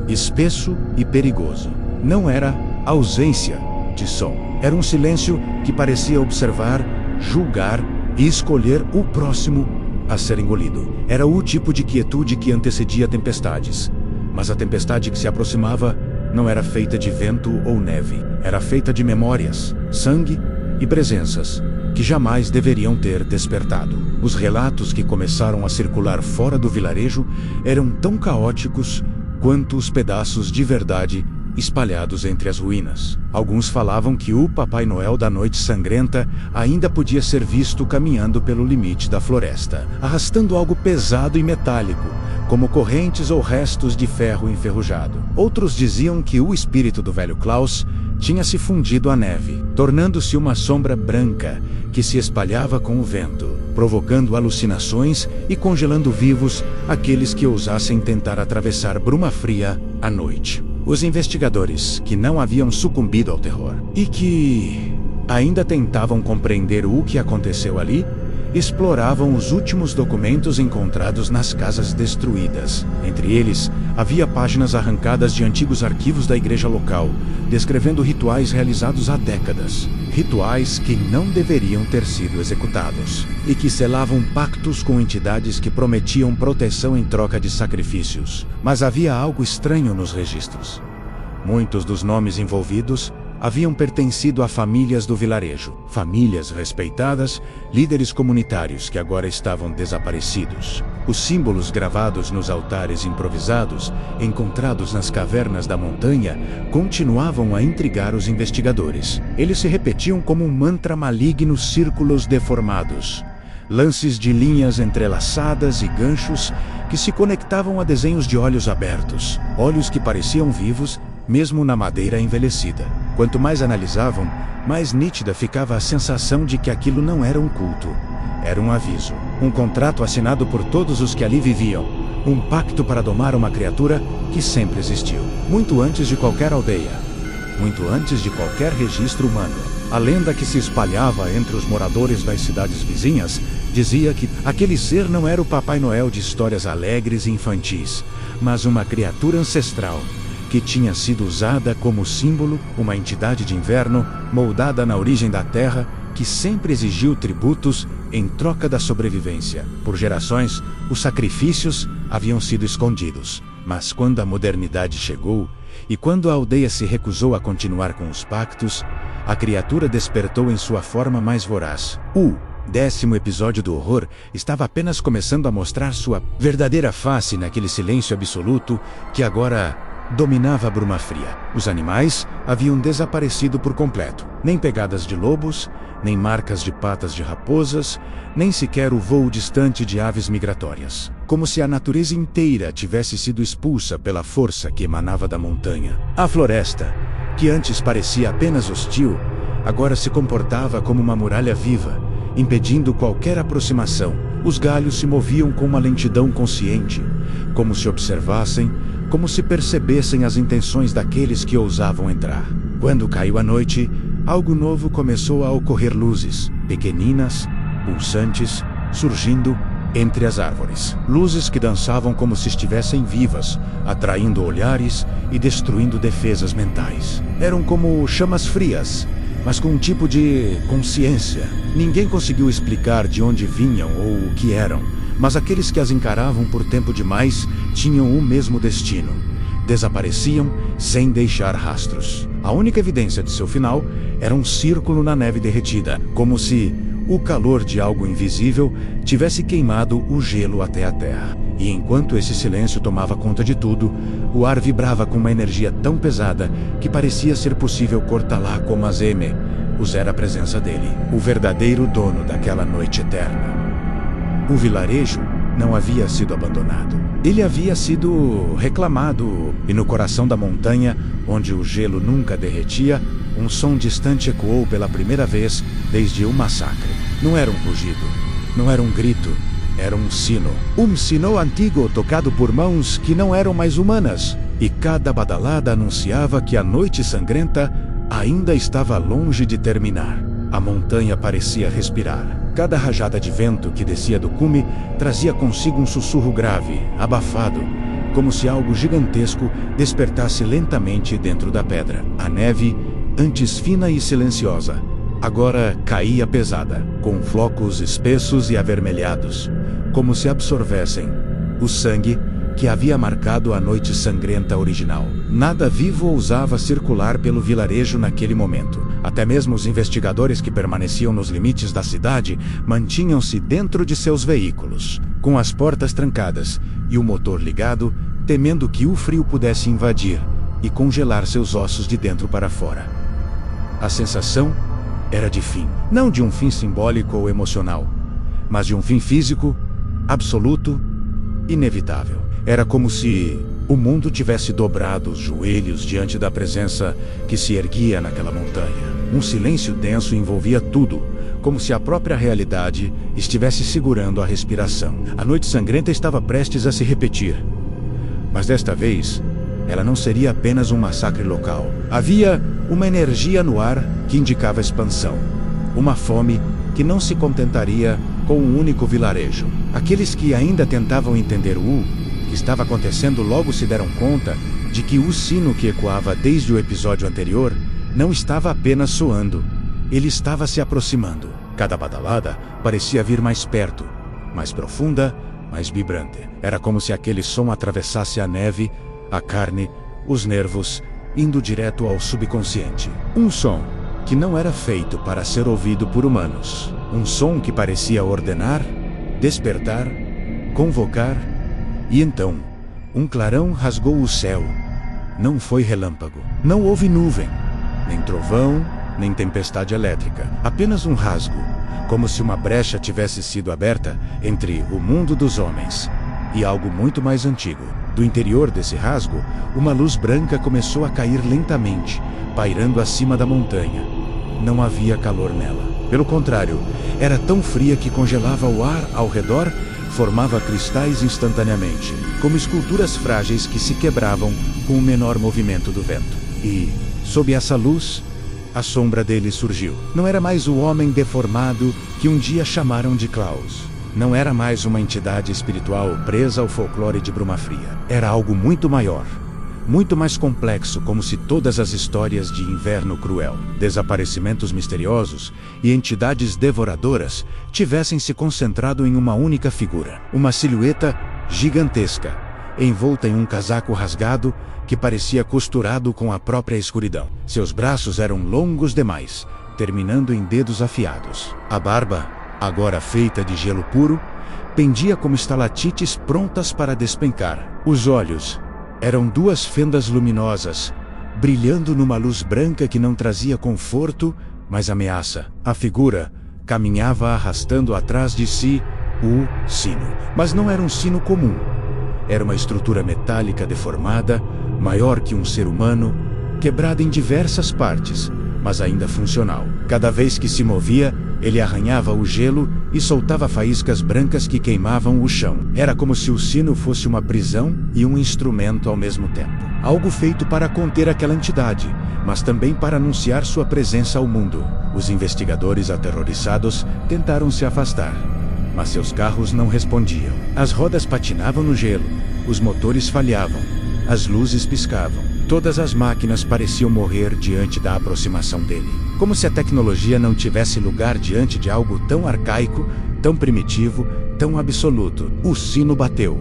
espesso e perigoso. Não era ausência de som. Era um silêncio que parecia observar, julgar e escolher o próximo a ser engolido. Era o tipo de quietude que antecedia tempestades. Mas a tempestade que se aproximava não era feita de vento ou neve. Era feita de memórias, sangue e presenças que jamais deveriam ter despertado. Os relatos que começaram a circular fora do vilarejo eram tão caóticos quanto os pedaços de verdade espalhados entre as ruínas. Alguns falavam que o Papai Noel da Noite Sangrenta ainda podia ser visto caminhando pelo limite da floresta, arrastando algo pesado e metálico, como correntes ou restos de ferro enferrujado. Outros diziam que o espírito do velho Klaus tinha se fundido à neve, tornando-se uma sombra branca que se espalhava com o vento, provocando alucinações e congelando vivos aqueles que ousassem tentar atravessar Bruma Fria à noite. Os investigadores, que não haviam sucumbido ao terror e que ainda tentavam compreender o que aconteceu ali, exploravam os últimos documentos encontrados nas casas destruídas. Entre eles, havia páginas arrancadas de antigos arquivos da igreja local, descrevendo rituais realizados há décadas. Rituais que não deveriam ter sido executados e que selavam pactos com entidades que prometiam proteção em troca de sacrifícios. Mas havia algo estranho nos registros. Muitos dos nomes envolvidos haviam pertencido a famílias do vilarejo, famílias respeitadas, líderes comunitários que agora estavam desaparecidos. Os símbolos gravados nos altares improvisados, encontrados nas cavernas da montanha, continuavam a intrigar os investigadores. Eles se repetiam como um mantra maligno, círculos deformados, lances de linhas entrelaçadas e ganchos que se conectavam a desenhos de olhos abertos, olhos que pareciam vivos, mesmo na madeira envelhecida. Quanto mais analisavam, mais nítida ficava a sensação de que aquilo não era um culto. Era um aviso, um contrato assinado por todos os que ali viviam, um pacto para domar uma criatura que sempre existiu, muito antes de qualquer aldeia, muito antes de qualquer registro humano. A lenda que se espalhava entre os moradores das cidades vizinhas dizia que aquele ser não era o Papai Noel de histórias alegres e infantis, mas uma criatura ancestral, que tinha sido usada como símbolo, uma entidade de inverno moldada na origem da terra, que sempre exigiu tributos em troca da sobrevivência. Por gerações, os sacrifícios haviam sido escondidos, mas quando a modernidade chegou, E quando a aldeia se recusou a continuar com os pactos, a criatura despertou em sua forma mais voraz. O 10º episódio do horror estava apenas começando a mostrar sua verdadeira face naquele silêncio absoluto que agora dominava a bruma fria. Os animais haviam desaparecido por completo. Nem pegadas de lobos, nem marcas de patas de raposas, nem sequer o voo distante de aves migratórias. Como se a natureza inteira tivesse sido expulsa pela força que emanava da montanha. A floresta, que antes parecia apenas hostil, agora se comportava como uma muralha viva, impedindo qualquer aproximação. Os galhos se moviam com uma lentidão consciente, como se observassem, como se percebessem as intenções daqueles que ousavam entrar. Quando caiu a noite, algo novo começou a ocorrer. Luzes, pequeninas, pulsantes, surgindo entre as árvores. Luzes que dançavam como se estivessem vivas, atraindo olhares e destruindo defesas mentais. Eram como chamas frias, mas com um tipo de consciência. Ninguém conseguiu explicar de onde vinham ou o que eram, mas aqueles que as encaravam por tempo demais tinham o mesmo destino. Desapareciam sem deixar rastros. A única evidência de seu final era um círculo na neve derretida, como se o calor de algo invisível tivesse queimado o gelo até a terra. E enquanto esse silêncio tomava conta de tudo, o ar vibrava com uma energia tão pesada que parecia ser possível cortá-la como Azeme, era a presença dele, o verdadeiro dono daquela noite eterna. O vilarejo não havia sido abandonado. Ele havia sido reclamado, e no coração da montanha, onde o gelo nunca derretia, um som distante ecoou pela primeira vez desde o massacre. Não era um rugido, não era um grito, era um sino. Um sino antigo tocado por mãos que não eram mais humanas. E cada badalada anunciava que a noite sangrenta ainda estava longe de terminar. A montanha parecia respirar. Cada rajada de vento que descia do cume trazia consigo um sussurro grave, abafado, como se algo gigantesco despertasse lentamente dentro da pedra. A neve, antes fina e silenciosa, agora caía pesada, com flocos espessos e avermelhados, como se absorvessem o sangue que havia marcado a noite sangrenta original. Nada vivo ousava circular pelo vilarejo naquele momento. Até mesmo os investigadores que permaneciam nos limites da cidade mantinham-se dentro de seus veículos, com as portas trancadas e o motor ligado, temendo que o frio pudesse invadir e congelar seus ossos de dentro para fora. A sensação era de fim. Não de um fim simbólico ou emocional, mas de um fim físico, absoluto, inevitável. Era como se o mundo tivesse dobrado os joelhos diante da presença que se erguia naquela montanha. Um silêncio denso envolvia tudo, como se a própria realidade estivesse segurando a respiração. A noite sangrenta estava prestes a se repetir. Mas desta vez, ela não seria apenas um massacre local. Havia uma energia no ar que indicava expansão. Uma fome que não se contentaria com um único vilarejo. Aqueles que ainda tentavam entender o que estava acontecendo logo se deram conta de que o sino que ecoava desde o episódio anterior não estava apenas soando, ele estava se aproximando. Cada badalada parecia vir mais perto, mais profunda, mais vibrante. Era como se aquele som atravessasse a neve, a carne, os nervos, indo direto ao subconsciente. Um som que não era feito para ser ouvido por humanos. Um som que parecia ordenar, despertar, convocar. E então, um clarão rasgou o céu. Não foi relâmpago. Não houve nuvem, nem trovão, nem tempestade elétrica. Apenas um rasgo, como se uma brecha tivesse sido aberta entre o mundo dos homens e algo muito mais antigo. Do interior desse rasgo, uma luz branca começou a cair lentamente, pairando acima da montanha. Não havia calor nela. Pelo contrário, era tão fria que congelava o ar ao redor, formava cristais instantaneamente, como esculturas frágeis que se quebravam com o menor movimento do vento. E, sob essa luz, a sombra dele surgiu. Não era mais o homem deformado que um dia chamaram de Klaus. Não era mais uma entidade espiritual presa ao folclore de Bruma Fria. Era algo muito maior, muito mais complexo, como se todas as histórias de inverno cruel, desaparecimentos misteriosos e entidades devoradoras tivessem se concentrado em uma única figura. Uma silhueta gigantesca, envolta em um casaco rasgado que parecia costurado com a própria escuridão. Seus braços eram longos demais, terminando em dedos afiados. A barba, agora feita de gelo puro, pendia como estalactites prontas para despencar. Os olhos eram duas fendas luminosas, brilhando numa luz branca que não trazia conforto, mas ameaça. A figura caminhava arrastando atrás de si o sino. Mas não era um sino comum. Era uma estrutura metálica deformada, maior que um ser humano, quebrada em diversas partes, mas ainda funcional. Cada vez que se movia, ele arranhava o gelo e soltava faíscas brancas que queimavam o chão. Era como se o sino fosse uma prisão e um instrumento ao mesmo tempo. Algo feito para conter aquela entidade, mas também para anunciar sua presença ao mundo. Os investigadores aterrorizados tentaram se afastar, mas seus carros não respondiam. As rodas patinavam no gelo, os motores falhavam, as luzes piscavam. Todas as máquinas pareciam morrer diante da aproximação dele. Como se a tecnologia não tivesse lugar diante de algo tão arcaico, tão primitivo, tão absoluto. O sino bateu.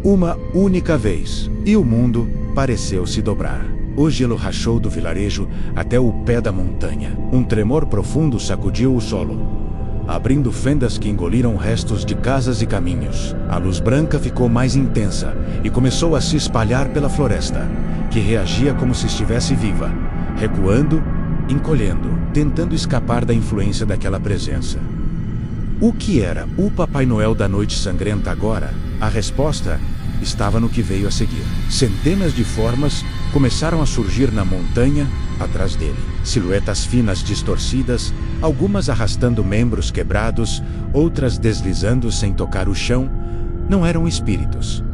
Uma única vez. E o mundo pareceu se dobrar. O gelo rachou do vilarejo até o pé da montanha. Um tremor profundo sacudiu o solo, abrindo fendas que engoliram restos de casas e caminhos. A luz branca ficou mais intensa e começou a se espalhar pela floresta, que reagia como se estivesse viva, recuando, encolhendo, tentando escapar da influência daquela presença. O que era o Papai Noel da Noite Sangrenta agora? A resposta estava no que veio a seguir. Centenas de formas começaram a surgir na montanha atrás dele. Silhuetas finas distorcidas, algumas arrastando membros quebrados, outras deslizando sem tocar o chão. Não eram espíritos.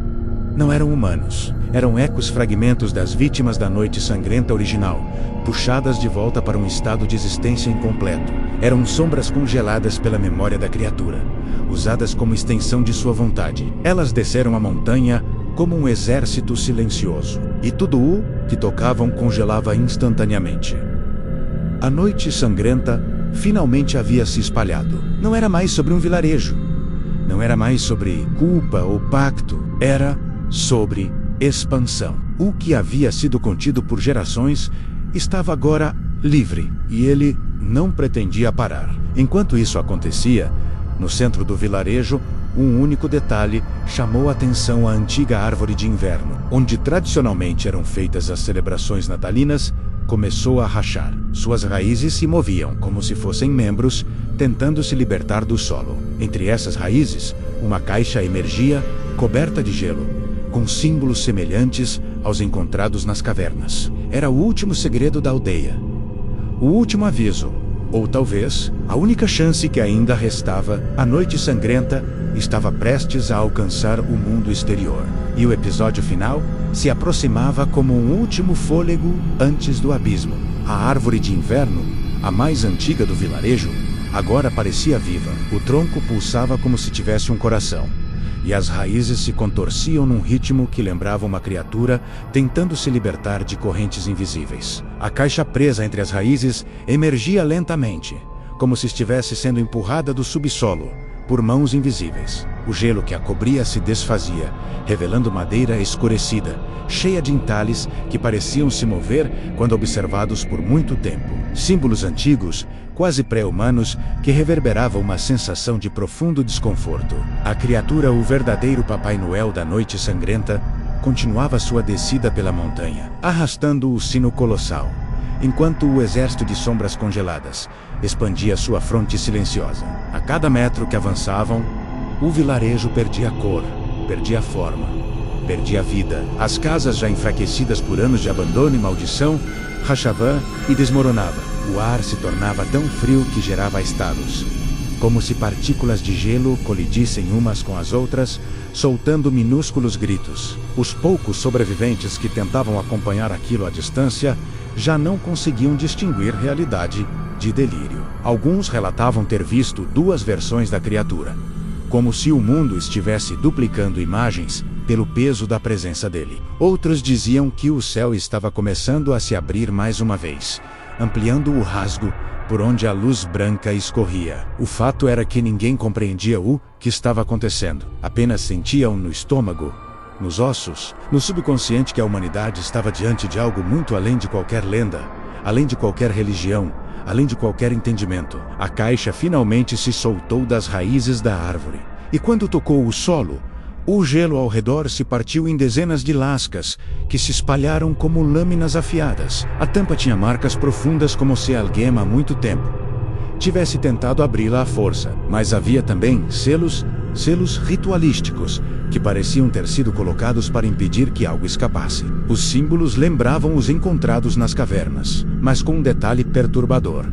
Não eram humanos. Eram ecos fragmentos das vítimas da Noite Sangrenta original, puxadas de volta para um estado de existência incompleto. Eram sombras congeladas pela memória da criatura, usadas como extensão de sua vontade. Elas desceram a montanha como um exército silencioso, e tudo o que tocavam congelava instantaneamente. A Noite Sangrenta finalmente havia se espalhado. Não era mais sobre um vilarejo. Não era mais sobre culpa ou pacto. Era sobre expansão. O que havia sido contido por gerações estava agora livre, e ele não pretendia parar. Enquanto isso acontecia, no centro do vilarejo, um único detalhe chamou a atenção: a antiga árvore de inverno, onde tradicionalmente eram feitas as celebrações natalinas, começou a rachar. Suas raízes se moviam como se fossem membros, tentando se libertar do solo. Entre essas raízes, uma caixa emergia, coberta de gelo, com símbolos semelhantes aos encontrados nas cavernas. Era o último segredo da aldeia. O último aviso, ou talvez a única chance que ainda restava. A Noite Sangrenta estava prestes a alcançar o mundo exterior, e o episódio final se aproximava como um último fôlego antes do abismo. A árvore de inverno, a mais antiga do vilarejo, agora parecia viva. O tronco pulsava como se tivesse um coração, e as raízes se contorciam num ritmo que lembrava uma criatura tentando se libertar de correntes invisíveis. A caixa presa entre as raízes emergia lentamente, como se estivesse sendo empurrada do subsolo por mãos invisíveis. O gelo que a cobria se desfazia, revelando madeira escurecida, cheia de entalhes que pareciam se mover quando observados por muito tempo. Símbolos antigos, quase pré-humanos, que reverberavam uma sensação de profundo desconforto. A criatura, o verdadeiro Papai Noel da Noite Sangrenta, continuava sua descida pela montanha, arrastando o sino colossal, enquanto o exército de sombras congeladas expandia sua fronte silenciosa. A cada metro que avançavam, o vilarejo perdia cor, perdia forma, perdia vida. As casas, já enfraquecidas por anos de abandono e maldição, rachavam e desmoronavam. O ar se tornava tão frio que gerava estalos, como se partículas de gelo colidissem umas com as outras, soltando minúsculos gritos. Os poucos sobreviventes que tentavam acompanhar aquilo à distância já não conseguiam distinguir realidade de delírio. Alguns relatavam ter visto duas versões da criatura, como se o mundo estivesse duplicando imagens pelo peso da presença dele. Outros diziam que o céu estava começando a se abrir mais uma vez, ampliando o rasgo por onde a luz branca escorria. O fato era que ninguém compreendia o que estava acontecendo. Apenas sentiam no estômago nos ossos, no subconsciente que a humanidade estava diante de algo muito além de qualquer lenda, além de qualquer religião, além de qualquer entendimento. A caixa finalmente se soltou das raízes da árvore. E quando tocou o solo, o gelo ao redor se partiu em dezenas de lascas, que se espalharam como lâminas afiadas. A tampa tinha marcas profundas como se alguém há muito tempo tivesse tentado abri-la à força, mas havia também selos ritualísticos, que pareciam ter sido colocados para impedir que algo escapasse. Os símbolos lembravam os encontrados nas cavernas, mas com um detalhe perturbador.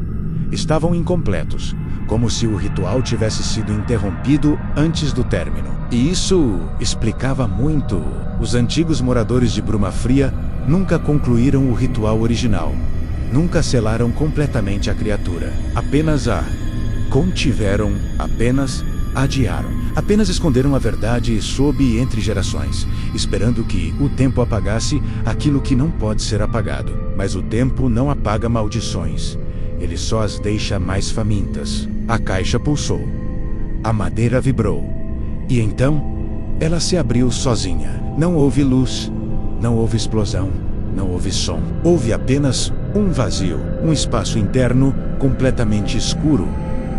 Estavam incompletos, como se o ritual tivesse sido interrompido antes do término. E isso explicava muito. Os antigos moradores de Bruma Fria nunca concluíram o ritual original. Nunca selaram completamente a criatura. Apenas a contiveram, apenas adiaram. Apenas esconderam a verdade sob entre gerações, esperando que o tempo apagasse aquilo que não pode ser apagado. Mas o tempo não apaga maldições. Ele só as deixa mais famintas. A caixa pulsou. A madeira vibrou. E então, ela se abriu sozinha. Não houve luz, não houve explosão, não houve som. Houve apenas um vazio, um espaço interno completamente escuro,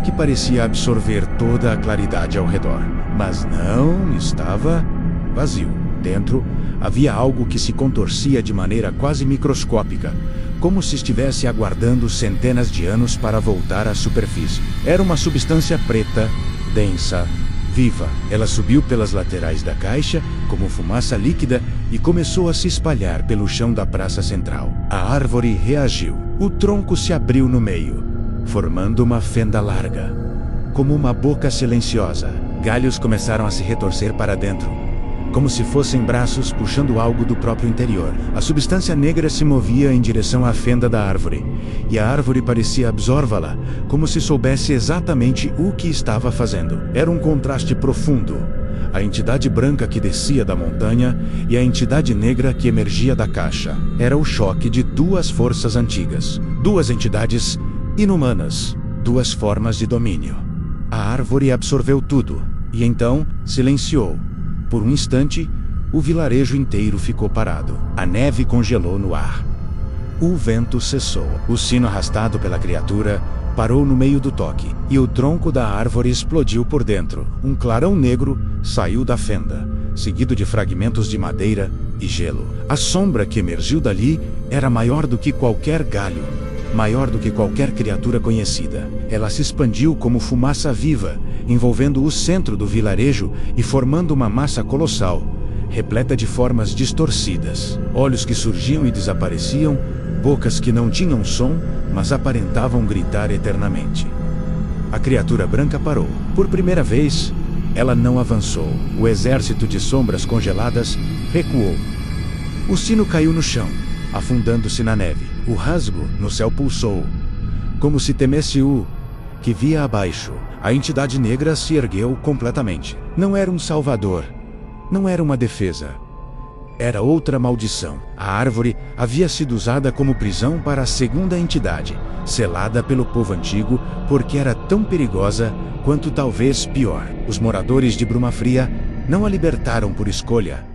que parecia absorver toda a claridade ao redor. Mas não estava vazio. Dentro, havia algo que se contorcia de maneira quase microscópica, como se estivesse aguardando centenas de anos para voltar à superfície. Era uma substância preta, densa, viva. Ela subiu pelas laterais da caixa, como fumaça líquida, e começou a se espalhar pelo chão da praça central. A árvore reagiu. O tronco se abriu no meio, formando uma fenda larga, como uma boca silenciosa. Galhos começaram a se retorcer para dentro, como se fossem braços puxando algo do próprio interior. A substância negra se movia em direção à fenda da árvore, e a árvore parecia absorvê-la, como se soubesse exatamente o que estava fazendo. Era um contraste profundo. A entidade branca que descia da montanha e a entidade negra que emergia da caixa. Era o choque de duas forças antigas. Duas entidades inumanas. Duas formas de domínio. A árvore absorveu tudo, e então silenciou. Por um instante, o vilarejo inteiro ficou parado. A neve congelou no ar. O vento cessou. O sino arrastado pela criatura parou no meio do toque, e o tronco da árvore explodiu por dentro. Um clarão negro saiu da fenda, seguido de fragmentos de madeira e gelo. A sombra que emergiu dali era maior do que qualquer galho, maior do que qualquer criatura conhecida. Ela se expandiu como fumaça viva, envolvendo o centro do vilarejo e formando uma massa colossal, repleta de formas distorcidas. Olhos que surgiam e desapareciam, bocas que não tinham som, mas aparentavam gritar eternamente. A criatura branca parou. Por primeira vez, ela não avançou. O exército de sombras congeladas recuou. O sino caiu no chão, afundando-se na neve. O rasgo no céu pulsou, como se temesse o que via abaixo. A entidade negra se ergueu completamente. Não era um salvador, não era uma defesa. Era outra maldição. A árvore havia sido usada como prisão para a segunda entidade, selada pelo povo antigo, porque era tão perigosa quanto talvez pior. Os moradores de Bruma Fria não a libertaram por escolha,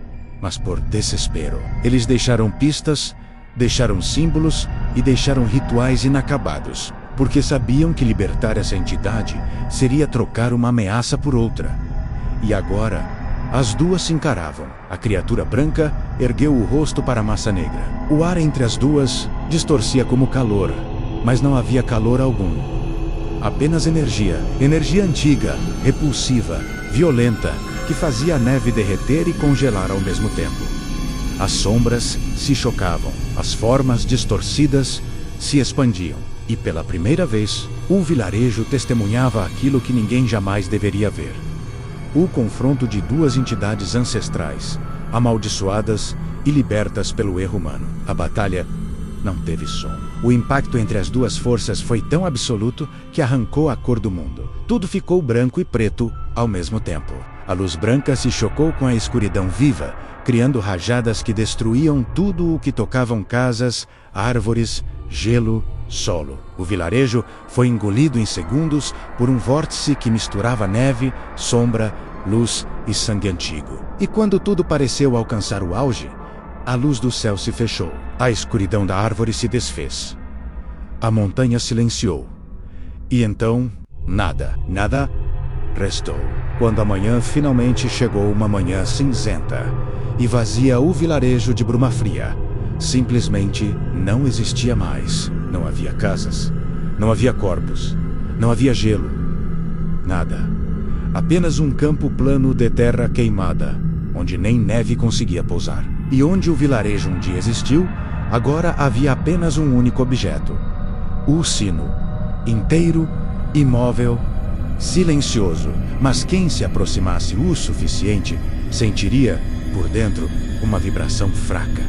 mas por desespero. Eles deixaram pistas, deixaram símbolos e deixaram rituais inacabados, porque sabiam que libertar essa entidade seria trocar uma ameaça por outra. E agora, as duas se encaravam. A criatura branca ergueu o rosto para a massa negra. O ar entre as duas distorcia como calor, mas não havia calor algum. Apenas energia. Energia antiga, repulsiva, violenta, que fazia a neve derreter e congelar ao mesmo tempo. As sombras se chocavam, as formas distorcidas se expandiam. E pela primeira vez, o vilarejo testemunhava aquilo que ninguém jamais deveria ver. O confronto de duas entidades ancestrais, amaldiçoadas e libertas pelo erro humano. A batalha não teve som. O impacto entre as duas forças foi tão absoluto que arrancou a cor do mundo. Tudo ficou branco e preto ao mesmo tempo. A luz branca se chocou com a escuridão viva, criando rajadas que destruíam tudo o que tocavam: casas, árvores, gelo, solo. O vilarejo foi engolido em segundos por um vórtice que misturava neve, sombra luz e sangue antigo. E quando tudo pareceu alcançar o auge, a luz do céu se fechou. A escuridão da árvore se desfez. A montanha silenciou. E então, nada restou. Quando a manhã finalmente chegou, uma manhã cinzenta e vazia, o vilarejo de Bruma Fria simplesmente não existia mais. Não havia casas, não havia corpos, não havia gelo, nada. Apenas um campo plano de terra queimada, onde nem neve conseguia pousar. E onde o vilarejo um dia existiu, agora havia apenas um único objeto: o sino, inteiro, imóvel, silencioso. Mas quem se aproximasse o suficiente sentiria, por dentro, uma vibração fraca,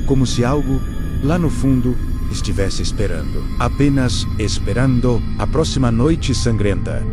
como se algo, lá no fundo, estivesse esperando, apenas esperando a próxima noite sangrenta.